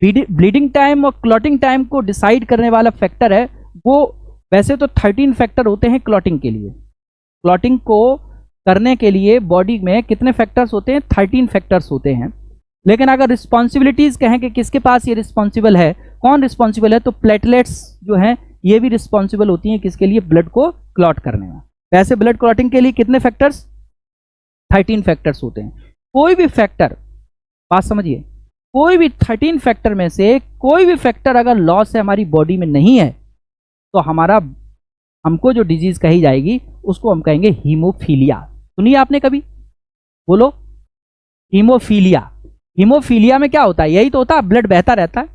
ब्लीडिंग टाइम और क्लॉटिंग टाइम को डिसाइड करने वाला फैक्टर है वो, वैसे तो 13 फैक्टर होते हैं क्लॉटिंग के लिए। क्लॉटिंग को करने के लिए बॉडी में कितने फैक्टर्स होते हैं, 13 फैक्टर्स होते हैं। लेकिन अगर रिस्पॉन्सिबिलिटीज कहें कि किसके पास ये रिस्पॉन्सिबल है, कौन रिस्पॉन्सिबल है, तो प्लेटलेट्स जो हैं ये भी रिस्पॉन्सिबल होती हैं किसके लिए, ब्लड को क्लॉट करने में। वैसे ब्लड क्लॉटिंग के लिए कितने फैक्टर्स, 13 फैक्टर्स होते हैं। कोई भी फैक्टर, बात समझिए, कोई भी 13 फैक्टर में से कोई भी फैक्टर अगर लॉस है हमारी बॉडी में नहीं है तो हमको जो डिजीज कही जाएगी उसको हम कहेंगे हीमोफीलिया। सुनिए आपने कभी, बोलो हीमोफीलिया। हीमोफीलिया में क्या होता है, यही तो होता है, ब्लड बहता रहता है।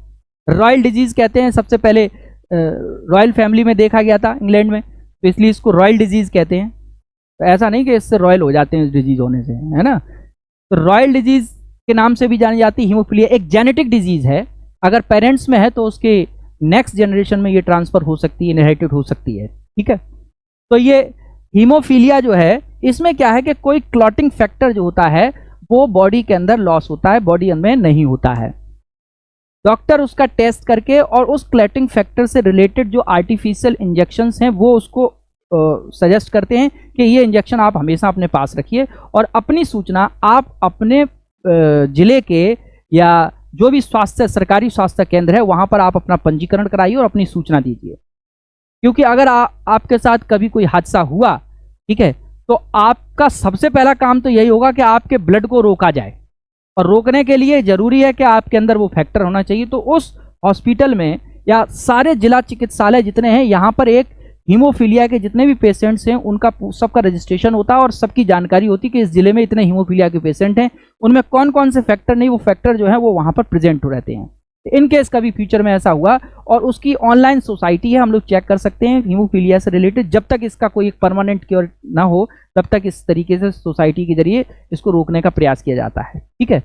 रॉयल डिजीज कहते हैं, सबसे पहले रॉयल फैमिली में देखा गया था इंग्लैंड में, तो इसलिए इसको रॉयल डिजीज कहते हैं। तो ऐसा नहीं कि इससे रॉयल हो जाते हैं इस डिजीज होने से, है ना। तो रॉयल डिजीज के नाम से भी जानी जाती है हीमोफीलिया। एक जेनेटिक डिजीज है, अगर पेरेंट्स में है तो उसके नेक्स्ट जनरेशन में ये ट्रांसफर हो सकती है, इनहेरिटेड हो सकती है। ठीक है, तो ये हीमोफीलिया जो है इसमें क्या है कि कोई क्लॉटिंग फैक्टर जो होता है वो बॉडी के अंदर लॉस होता है, बॉडी में नहीं होता है। डॉक्टर उसका टेस्ट करके और उस क्लॉटिंग फैक्टर से रिलेटेड जो आर्टिफिशियल इंजेक्शंस हैं वो उसको सजेस्ट करते हैं कि ये इंजेक्शन आप हमेशा अपने पास रखिए, और अपनी सूचना आप अपने जिले के या जो भी सरकारी स्वास्थ्य केंद्र है वहां पर आप अपना पंजीकरण कराइए और अपनी सूचना दीजिए। क्योंकि अगर आपके साथ कभी कोई हादसा हुआ, ठीक है, तो आपका सबसे पहला काम तो यही होगा कि आपके ब्लड को रोका जाए, और रोकने के लिए जरूरी है कि आपके अंदर वो फैक्टर होना चाहिए। तो उस हॉस्पिटल में या सारे जिला चिकित्सालय जितने हैं यहाँ पर एक हीमोफीलिया के जितने भी पेशेंट्स हैं उनका सबका रजिस्ट्रेशन होता है और सबकी जानकारी होती है कि इस जिले में इतने हीमोफीलिया के पेशेंट हैं, उनमें कौन कौन से फैक्टर नहीं, वो फैक्टर जो है वो वहाँ पर प्रेजेंट रहते हैं। इन केस कभी फ्यूचर में ऐसा हुआ, और उसकी ऑनलाइन सोसाइटी है, हम लोग चेक कर सकते हैं हीमोफीलिया से रिलेटेड। जब तक इसका कोई परमानेंट क्योर ना हो तब तक इस तरीके से सोसाइटी के जरिए इसको रोकने का प्रयास किया जाता है। ठीक है,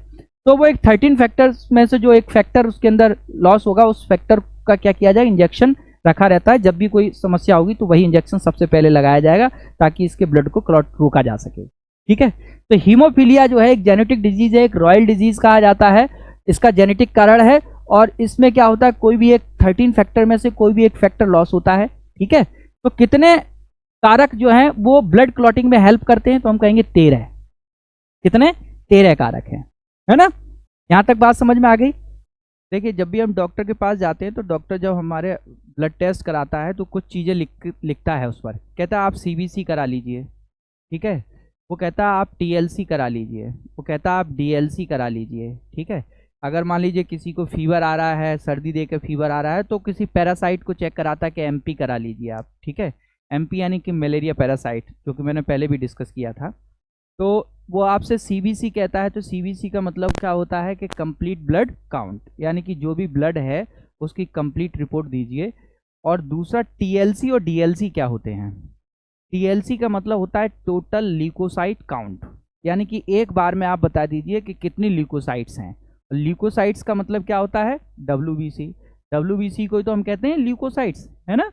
तो वो एक 13 फैक्टर्स में से जो एक फैक्टर उसके अंदर लॉस होगा, उस फैक्टर का क्या किया जाए, इंजेक्शन रखा रहता है। जब भी कोई समस्या होगी तो वही इंजेक्शन सबसे पहले लगाया जाएगा ताकि इसके ब्लड को क्लॉट रोका जा सके। ठीक है, तो हीमोफीलिया जो है एक जेनेटिक डिजीज है, एक रॉयल डिजीज कहा जाता है, इसका जेनेटिक कारण है। और इसमें क्या होता है, कोई भी एक 13 फैक्टर में से कोई भी एक फैक्टर लॉस होता है। ठीक है, तो कितने कारक जो हैं वो ब्लड क्लॉटिंग में हेल्प करते हैं, तो हम कहेंगे 13। कितने, 13 कारक हैं, है ना। यहाँ तक बात समझ में आ गई? देखिए, जब भी हम डॉक्टर के पास जाते हैं तो डॉक्टर जब हमारे ब्लड टेस्ट कराता है तो कुछ चीज़ें लिखता है उस पर, कहता है आप सीबीसी करा लीजिए, ठीक है, वो कहता है आप टीएलसी करा लीजिए, वो कहता है आप डीएलसी करा लीजिए, ठीक है। अगर मान लीजिए किसी को फीवर आ रहा है, सर्दी दे के फीवर आ रहा है, तो किसी पैरासाइट को चेक कराता है कि एमपी करा लीजिए आप, ठीक है। एमपी यानी कि मलेरिया पैरासाइट, जो कि मैंने पहले भी डिस्कस किया था। तो वो आपसे सीबीसी कहता है, तो सीबीसी का मतलब क्या होता है कि कंप्लीट ब्लड काउंट, यानी कि जो भी ब्लड है उसकी कंप्लीट रिपोर्ट दीजिए। और दूसरा टीएलसी और डीएलसी क्या होते हैं? टीएलसी का मतलब होता है टोटल ल्यूकोसाइट काउंट, यानी कि एक बार में आप बता दीजिए कि कितनी ल्यूकोसाइट्स हैं। ल्यूकोसाइट्स का मतलब क्या होता है? डब्ल्यूबीसी। डब्ल्यूबीसी को तो हम कहते हैं ल्यूकोसाइट्स, है ना।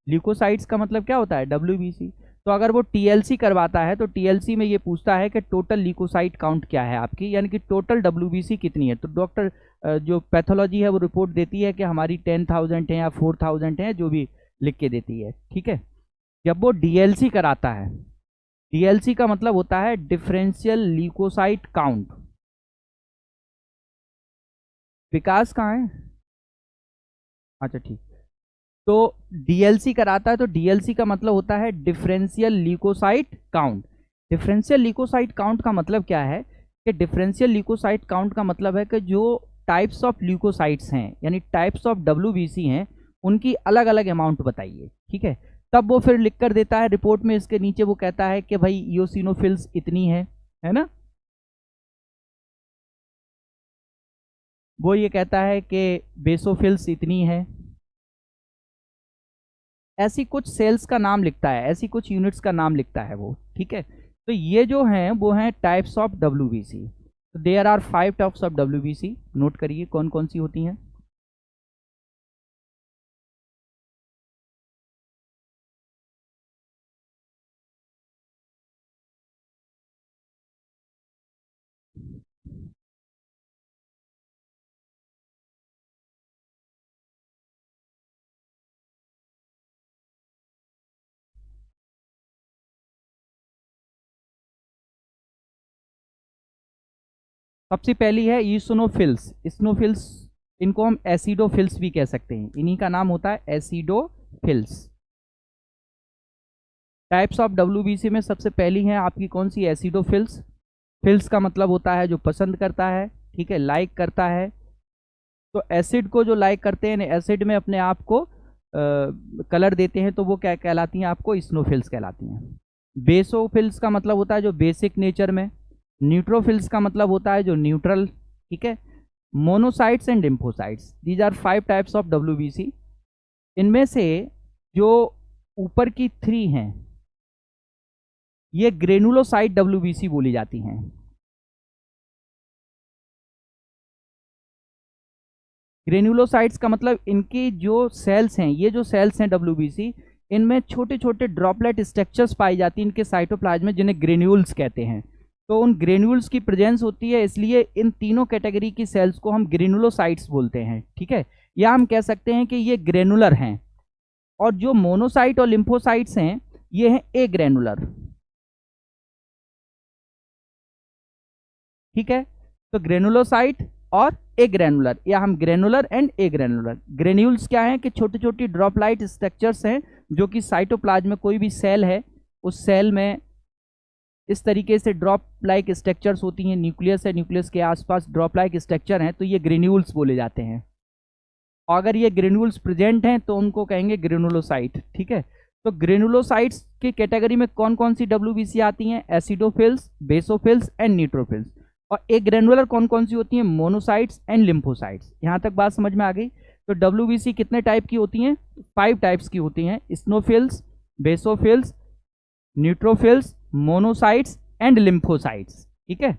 ल्यूकोसाइट्स का मतलब क्या होता है? डब्ल्यूबीसी। तो अगर वो टीएलसी करवाता है तो टीएलसी में ये पूछता है कि टोटल ल्यूकोसाइट काउंट क्या है आपकी, यानी कि टोटल डब्ल्यूबीसी कितनी है। तो डॉक्टर जो पैथोलॉजी है वो रिपोर्ट देती है कि हमारी 10,000 है या 4,000 है, जो भी लिख के देती है, ठीक है। जब वो डीएलसी कराता है, डीएलसी का मतलब होता है डिफरेंशियल ल्यूकोसाइट काउंट। विकास कहाँ है? अच्छा, ठीक। तो डीएलसी कराता है तो डीएलसी का मतलब होता है differential leukocyte count. Differential leukocyte count का मतलब क्या है कि डिफरेंशियल ल्यूकोसाइट काउंट का मतलब है कि जो टाइप्स ऑफ ल्यूकोसाइट्स हैं, यानी टाइप्स ऑफ डब्ल्यूबीसी हैं, उनकी अलग अलग अमाउंट बताइए, ठीक है। तब वो फिर लिख कर देता है रिपोर्ट में, इसके नीचे वो कहता है कि भाई ईओसिनोफिल्स इतनी है ना। वो ये कहता है कि बेसोफिल्स इतनी है। ऐसी कुछ सेल्स का नाम लिखता है, ऐसी कुछ यूनिट्स का नाम लिखता है वो, ठीक है। तो ये जो हैं वो हैं टाइप्स ऑफ डब्ल्यूबीसी। तो there are 5 types of WBC. Note करिए कौन कौन सी होती हैं। सबसे पहली है ईसोनोफिल्स, स्नोफिल्स। इनको हम एसिडोफिल्स भी कह सकते हैं, इन्हीं का नाम होता है एसिडोफिल्स। टाइप्स ऑफ डब्ल्यूबीसी में सबसे पहली है आपकी कौन सी? एसिडोफिल्स। फिल्स का मतलब होता है जो पसंद करता है, ठीक है, लाइक करता है। तो एसिड को जो लाइक करते हैं, एसिड में अपने आप को कलर देते हैं, तो वो क्या कहलाती हैं? आपको स्नोफिल्स कहलाती हैं। बेसोफिल्स का मतलब होता है जो बेसिक नेचर में। न्यूट्रोफिल्स का मतलब होता है जो न्यूट्रल, ठीक है। Monocytes and lymphocytes, these are 5 types of WBC. इनमें से जो ऊपर की 3 हैं ये ग्रेनुलोसाइट डब्ल्यूबीसी बोली जाती हैं। ग्रेनुलोसाइट्स का मतलब इनकी जो सेल्स हैं, ये जो सेल्स हैं डब्ल्यूबीसी, इनमें छोटे छोटे ड्रॉपलेट स्ट्रक्चर्स पाई जाती हैं इनके साइटोप्लाज्म में, जिन्हें ग्रेन्यूल्स कहते हैं। तो उन ग्रेन्यूल्स की प्रेजेंस होती है, इसलिए इन तीनों कैटेगरी की सेल्स को हम ग्रेनुलोसाइट्स बोलते हैं, ठीक है। या हम कह सकते हैं कि ये ग्रेनुलर हैं। और जो मोनोसाइट और लिम्फोसाइट्स हैं ये हैं ए ग्रेनुलर, ठीक है। तो ग्रेनुलोसाइट और ए ग्रेनुलर, या हम granular and A granular. Granules क्या है कि छोटी छोटी ड्रॉपलाइट स्ट्रक्चर्स हैं जो कि साइटोप्लाज्म में कोई भी सेल है उस सेल में इस तरीके से ड्रॉप लाइक स्ट्रक्चर्स होती हैं। न्यूक्लियस है, न्यूक्लियस के आसपास ड्रॉप लाइक स्ट्रक्चर हैं, तो ये ग्रेन्यूल्स बोले जाते हैं। और अगर ये ग्रेन्यूल्स प्रेजेंट हैं तो उनको कहेंगे ग्रेनुलोसाइट, ठीक है। तो ग्रेनुलोसाइट्स की कैटेगरी में कौन कौन सी डब्ल्यूबीसी आती हैं? Acidophils, basophils and neutrophils. और एक ग्रेनुलर कौन कौन सी होती हैं? Monocytes and lymphocytes. यहाँ तक बात समझ में आ गई। तो डब्ल्यूबीसी कितने टाइप की होती हैं? 5 टाइप्स की होती हैं। स्नोफिल्स, basophils, neutrophils, monocytes and lymphocytes, ठीक है।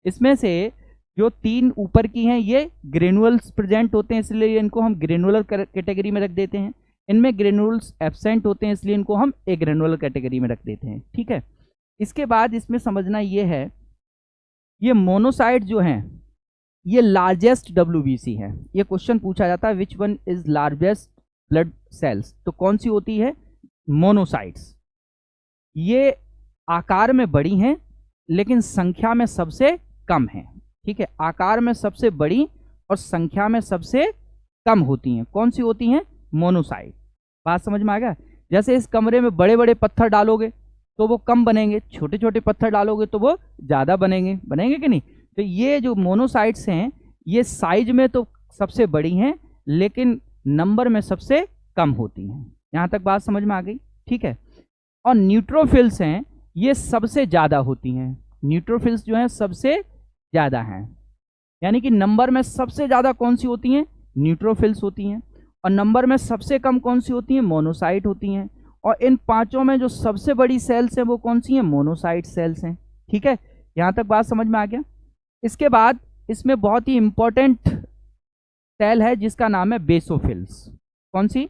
इसमें से जो 3 ऊपर की हैं ये ग्रेनुअल्स प्रेजेंट होते हैं, इसलिए इनको हम ग्रेनुलर कैटेगरी में रख देते हैं। इनमें ग्रेनुल्स एब्सेंट होते हैं, इसलिए इनको हम ए ग्रेनुलर कैटेगरी में रख देते हैं, ठीक है। इसके बाद इसमें समझना ये है, ये मोनोसाइट जो हैं ये लार्जेस्ट डब्ल्यूबीसी है। ये क्वेश्चन पूछा जाता है which one is largest blood cells, तो कौन सी होती है? मोनोसाइट्स। ये आकार में बड़ी हैं लेकिन संख्या में सबसे कम है, ठीक है, आकार में सबसे बड़ी और संख्या में सबसे कम होती हैं। कौन सी होती हैं? मोनोसाइट। बात समझ में आ गया? जैसे इस कमरे में बड़े बड़े पत्थर डालोगे तो वो कम बनेंगे, छोटे छोटे पत्थर डालोगे तो वो ज़्यादा बनेंगे, बनेंगे कि नहीं? तो ये जो मोनोसाइट्स हैं ये साइज में तो सबसे बड़ी हैं लेकिन नंबर में सबसे कम होती हैं। यहाँ तक बात समझ में आ गई? ठीक है। और न्यूट्रोफिल्स हैं ये सबसे ज़्यादा होती हैं। न्यूट्रोफिल्स जो हैं सबसे ज़्यादा हैं, यानी कि नंबर में सबसे ज़्यादा कौन सी होती हैं? न्यूट्रोफिल्स होती हैं। और नंबर में सबसे कम कौन सी होती हैं? मोनोसाइट होती हैं। और इन पांचों में जो सबसे बड़ी सेल्स हैं वो कौन सी हैं? मोनोसाइट सेल्स हैं। ठीक है, यहाँ तक बात समझ में आ गया? इसके बाद इसमें बहुत ही इंपॉर्टेंट सेल है जिसका नाम है बेसोफिल्स। कौन सी?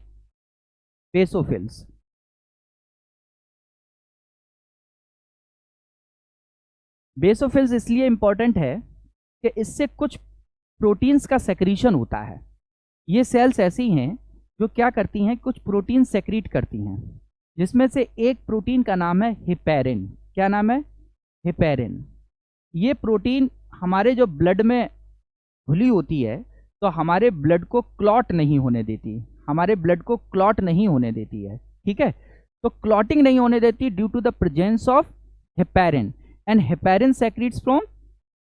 बेसोफिल्स। बेसोफिल्स इसलिए इंपॉर्टेंट है कि इससे कुछ प्रोटीन्स का सेक्रीशन होता है। ये सेल्स ऐसी हैं जो क्या करती हैं? कुछ प्रोटीन सेक्रीट करती हैं, जिसमें से एक प्रोटीन का नाम है हेपेरिन। क्या नाम है? हेपेरिन। ये प्रोटीन हमारे जो ब्लड में घुली होती है तो हमारे ब्लड को क्लॉट नहीं होने देती, हमारे ब्लड को क्लॉट नहीं होने देती है। ठीक है, तो क्लॉटिंग नहीं होने देती due to the presence of heparin, and heparin secretes from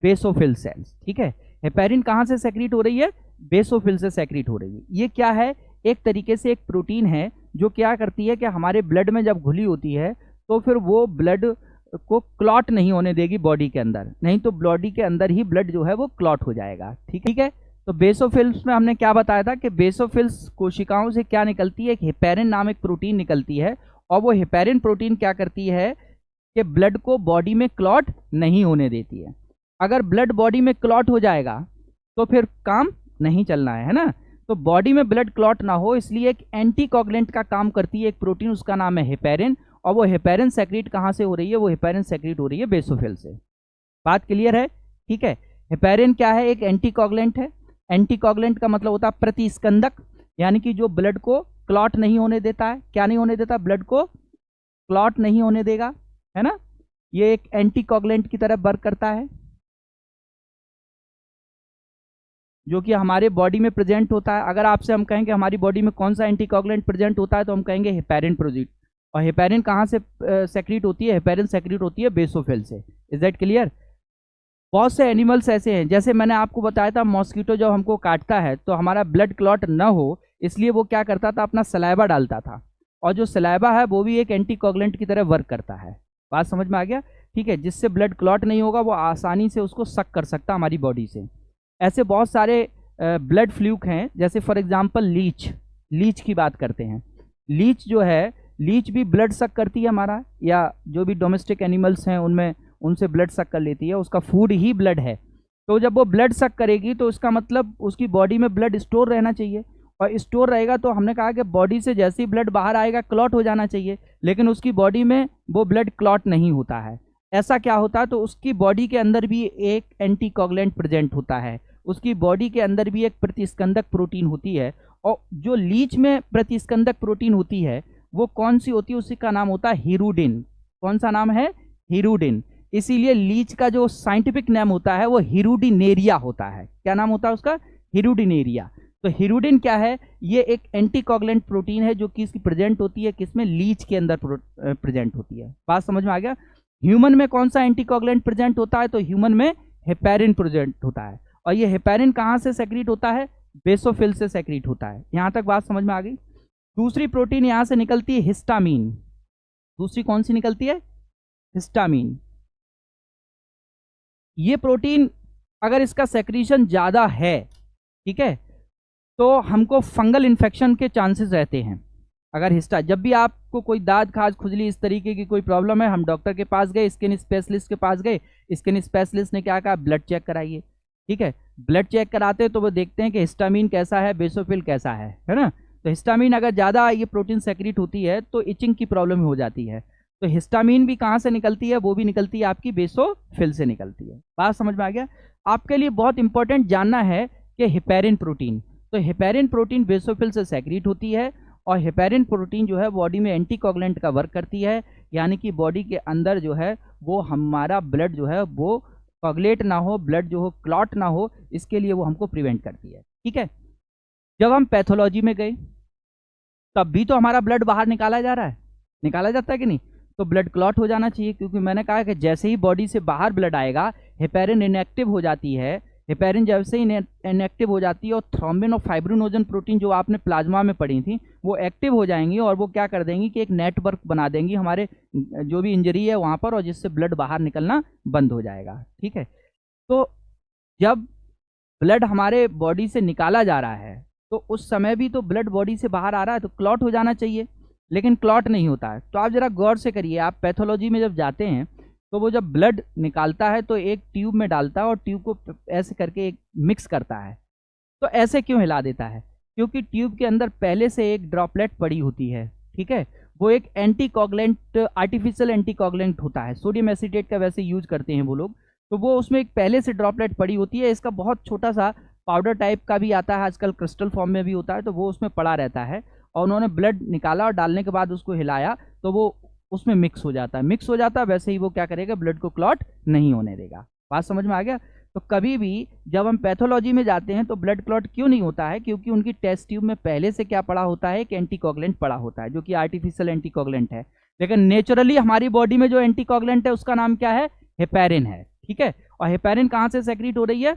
basophil cells. ठीक है, हेपेरिन कहाँ से सेक्रीट हो रही है? बेसोफिल से सेक्रीट हो रही है। ये क्या है? एक तरीके से एक प्रोटीन है जो क्या करती है कि हमारे ब्लड में जब घुली होती है तो फिर वो ब्लड को क्लॉट नहीं होने देगी बॉडी के अंदर, नहीं तो बॉडी के अंदर ही ब्लड जो है वो क्लॉट हो जाएगा। ठीक है, तो बेसोफिल्स में हमने क्या बताया था कि बेसोफिल्स कोशिकाओं से क्या निकलती है? एक हेपेरिन नामक प्रोटीन निकलती है, और वो हेपेरिन प्रोटीन क्या करती है कि ब्लड को बॉडी में क्लॉट नहीं होने देती है। अगर ब्लड बॉडी में क्लॉट हो जाएगा तो फिर काम नहीं चलना है ना? तो बॉडी में ब्लड क्लॉट ना हो इसलिए एक एंटीकोगुलेंट का काम करती है एक प्रोटीन, उसका नाम है हेपेरिन। और वो हेपेरिन सेक्रीट कहाँ से हो रही है? वो हेपेरिन सेक्रीट हो रही है बेसोफिल से। बात क्लियर है? ठीक है, हेपेरिन क्या है? एक एंटीकोगुलेंट है। एंटीकोगुलेंट का मतलब होता है प्रतिस्कंदक, यानी कि जो ब्लड को क्लॉट नहीं होने देता है। क्या नहीं होने देता? ब्लड को क्लॉट नहीं होने देगा, है ना? ये एक एंटीकोगुलेंट की तरह वर्क करता है जो कि हमारे बॉडी में प्रेजेंट होता है। अगर आपसे हम कहें कि हमारी बॉडी में कौन सा एंटीकोगुलेंट प्रेजेंट होता है तो हम कहेंगे हेपेरिन प्रोजेक्ट। और हेपेरिन कहाँ से सेक्रीट होती है? हेपेरिन सेक्रीट होती है बेसोफिल से। Is that clear? बहुत से एनिमल्स ऐसे हैं, जैसे मैंने आपको बताया था मॉस्किटो जब हमको काटता है तो हमारा ब्लड क्लॉट ना हो इसलिए वो क्या करता था? अपना सलाइवा डालता था, और जो सलाइवा है वो भी एक एंटीकोगुलेंट की तरह वर्क करता है। बात समझ में आ गया? ठीक है, जिससे ब्लड क्लॉट नहीं होगा, वो आसानी से उसको सक कर सकता हमारी बॉडी से। ऐसे बहुत सारे ब्लड फ्लूक हैं, जैसे फॉर एग्जांपल लीच की बात करते हैं। लीच जो है, लीच भी ब्लड सक करती है हमारा, या जो भी डोमेस्टिक एनिमल्स हैं उनमें उनसे ब्लड सक कर लेती है, उसका फूड ही ब्लड है। तो जब वो ब्लड सक करेगी तो उसका मतलब उसकी बॉडी में ब्लड स्टोर रहना चाहिए, और स्टोर रहेगा तो हमने कहा कि बॉडी से जैसे ही ब्लड बाहर आएगा क्लॉट हो जाना चाहिए, लेकिन उसकी बॉडी में वो ब्लड क्लॉट नहीं होता है। ऐसा क्या होता है? तो उसकी बॉडी के अंदर भी एक एंटीकोगुलेंट प्रेजेंट होता है, उसकी बॉडी के अंदर भी एक प्रतिस्कंदक प्रोटीन होती है। और जो लीच में प्रतिस्कंदक प्रोटीन होती है वो कौन सी होती है? उसी का नाम होता है हीरुडिन। कौन सा नाम है? हीरुडिन। इसीलिए लीच का जो साइंटिफिक नेम होता है वो हीरुडिनेरिया होता है। क्या नाम होता है उसका? हीरुडिनेरिया। तो हीरुडिन क्या है? ये एक एंटीकोगुलेंट प्रोटीन है जो कि इसकी प्रेजेंट होती है किसमें? लीच के अंदर प्रेजेंट होती है। बात समझ में आ गया? ह्यूमन में कौन सा एंटीकोगुलेंट प्रेजेंट होता है? तो ह्यूमन में हेपेरिन प्रेजेंट होता है। और ये हेपेरिन कहाँ से सेक्रीट होता है? बेसोफिल से सेक्रीट होता है। यहाँ तक बात समझ में आ गई? दूसरी प्रोटीन यहाँ से निकलती है हिस्टामीन। दूसरी कौन सी निकलती है? हिस्टामीन। ये प्रोटीन अगर इसका सेक्रीशन ज़्यादा है, ठीक है, तो हमको फंगल इन्फेक्शन के चांसेस रहते हैं। अगर जब भी आपको कोई दाद खाज खुजली इस तरीके की कोई प्रॉब्लम है, हम डॉक्टर के पास गए, स्किन स्पेशलिस्ट के पास गए, स्किन स्पेशलिस्ट ने क्या कहा? ब्लड चेक कराइए। ठीक है, ब्लड चेक कराते हैं तो वो देखते हैं कि हिस्टामीन कैसा है, बेसोफिल कैसा है ना? तो हिस्टामीन अगर ज़्यादा ये प्रोटीन सेक्रीट होती है तो इचिंग की प्रॉब्लम हो जाती है। तो हिस्टामीन भी कहाँ से निकलती है? वो भी निकलती है आपकी बेसोफिल से निकलती है। बात समझ में आ गया? आपके लिए बहुत इंपॉर्टेंट जानना है कि हेपेरिन प्रोटीन, तो हेपेरिन प्रोटीन बेसोफिल से सेक्रीट होती है, और हेपेरिन प्रोटीन जो है बॉडी में एंटीकोगुलेंट का वर्क करती है, यानी कि बॉडी के अंदर जो है वो हमारा ब्लड जो है वो कोगुलेट ना हो, ब्लड जो हो क्लॉट ना हो, इसके लिए वो हमको प्रिवेंट करती है। ठीक है, जब हम पैथोलॉजी में गए तब भी तो हमारा ब्लड बाहर निकाला जा रहा है, निकाला जाता है कि नहीं, तो ब्लड क्लॉट हो जाना चाहिए, क्योंकि मैंने कहा कि जैसे ही बॉडी से बाहर ब्लड आएगा हेपेरिन इनएक्टिव हो जाती है। हेपेरिन जैसे ही इनएक्टिव हो जाती है और थ्रोम्बिन और फाइब्रिनोजन प्रोटीन जो आपने प्लाज्मा में पढ़ी थी वो एक्टिव हो जाएंगी और वो क्या कर देंगी कि एक नेटवर्क बना देंगी हमारे जो भी इंजरी है वहाँ पर, और जिससे ब्लड बाहर निकलना बंद हो जाएगा। ठीक है, तो जब ब्लड हमारे बॉडी से निकाला जा रहा है तो उस समय भी तो ब्लड बॉडी से बाहर आ रहा है, तो क्लॉट हो जाना चाहिए, लेकिन क्लॉट नहीं होता है। तो आप जरा गौर से करिए, आप पैथोलॉजी में जब जाते हैं तो वो जब ब्लड निकालता है तो एक ट्यूब में डालता है और ट्यूब को ऐसे करके एक मिक्स करता है। तो ऐसे क्यों हिला देता है? क्योंकि ट्यूब के अंदर पहले से एक ड्रॉपलेट पड़ी होती है। ठीक है, वो एक एंटीकोगुलेंट, आर्टिफिशियल एंटीकोगुलेंट होता है, सोडियम एसीटेट का वैसे यूज करते हैं वो लोग, तो वो उसमें एक पहले से ड्रॉपलेट पड़ी होती है। इसका बहुत छोटा सा पाउडर टाइप का भी आता है, आजकल क्रिस्टल फॉर्म में भी होता है, तो वो उसमें पड़ा रहता है और उन्होंने ब्लड निकाला और डालने के बाद उसको हिलाया तो वो उसमें मिक्स हो जाता है, मिक्स हो जाता है, वैसे ही वो क्या करेगा, ब्लड को क्लॉट नहीं होने देगा। बात समझ में आ गया? तो कभी भी जब हम पैथोलॉजी में जाते हैं तो ब्लड क्लॉट क्यों नहीं होता है? क्योंकि उनकी टेस्ट ट्यूब में पहले से क्या पड़ा होता है, एक एंटीकोगुलेंट पड़ा होता है जो कि आर्टिफिशियल एंटीकोगुलेंट है। लेकिन नेचुरली हमारी बॉडी में जो एंटीकोगुलेंट है उसका नाम क्या है? हेपेरिन है। ठीक है, और हेपेरिन कहाँ से सेक्रेट हो रही है?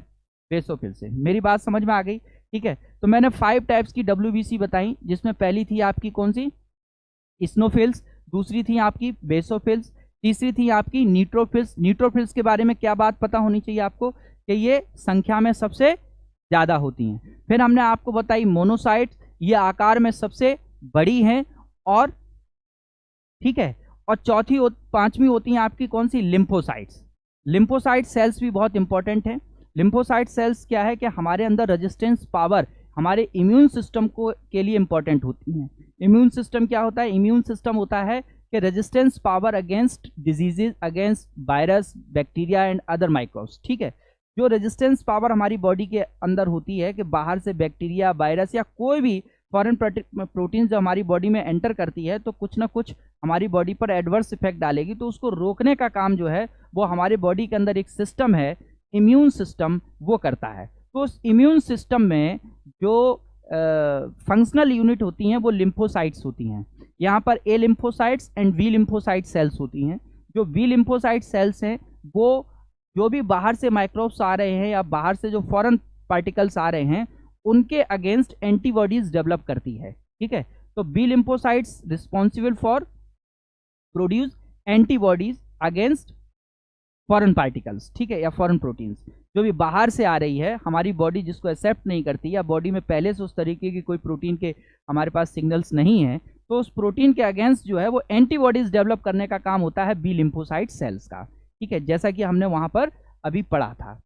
बेसोफिल से। मेरी बात समझ में आ गई? ठीक है, तो मैंने 5 टाइप्स की WBC बताई, जिसमें पहली थी आपकी कौन सी? इस्नोफिल्स, दूसरी थी आपकी बेसोफिल्स, तीसरी थी आपकी न्यूट्रोफिल्स। न्यूट्रोफिल्स के बारे में क्या बात पता होनी चाहिए आपको कि ये संख्या में सबसे ज़्यादा होती हैं। फिर हमने आपको बताई मोनोसाइट्स, ये आकार में सबसे बड़ी हैं, और ठीक है, और चौथी पांचवी होती हैं आपकी कौन सी? लिम्फोसाइट्स। लिम्फोसाइट सेल्स भी बहुत इंपॉर्टेंट है। लिम्फोसाइट सेल्स क्या है कि हमारे अंदर रेजिस्टेंस पावर, हमारे इम्यून सिस्टम को के लिए इंपॉर्टेंट होती हैं। इम्यून सिस्टम क्या होता है? इम्यून सिस्टम होता है कि resistance power against diseases, against virus, bacteria and other microbes. ठीक है, जो रेजिस्टेंस पावर हमारी बॉडी के अंदर होती है कि बाहर से बैक्टीरिया, वायरस या कोई भी फॉरेन प्रोटीन जो हमारी बॉडी में एंटर करती है तो कुछ ना कुछ हमारी बॉडी पर एडवर्स इफेक्ट डालेगी, तो उसको रोकने का काम जो है वो हमारे बॉडी के अंदर एक सिस्टम है, इम्यून सिस्टम, वो करता है। तो उस इम्यून सिस्टम में जो फंक्शनल यूनिट होती हैं वो लिम्फोसाइट्स होती हैं। यहाँ पर A lymphocytes and B lymphocyte cells होती हैं। जो वी लिम्फोसाइट सेल्स हैं वो जो भी बाहर से माइक्रोब्स आ रहे हैं या बाहर से जो फॉरेन पार्टिकल्स आ रहे हैं उनके अगेंस्ट एंटीबॉडीज डेवलप करती है। ठीक है, तो B lymphocytes responsible for produce antibodies against foreign particles, ठीक है, या फॉरेन प्रोटीन्स जो भी बाहर से आ रही है, हमारी बॉडी जिसको एक्सेप्ट नहीं करती या बॉडी में पहले से उस तरीके की कोई प्रोटीन के हमारे पास सिग्नल्स नहीं है, तो उस प्रोटीन के अगेंस्ट जो है वो एंटीबॉडीज डेवलप करने का काम होता है बी लिम्फोसाइट सेल्स का। ठीक है, जैसा कि हमने वहां पर अभी पढ़ा था।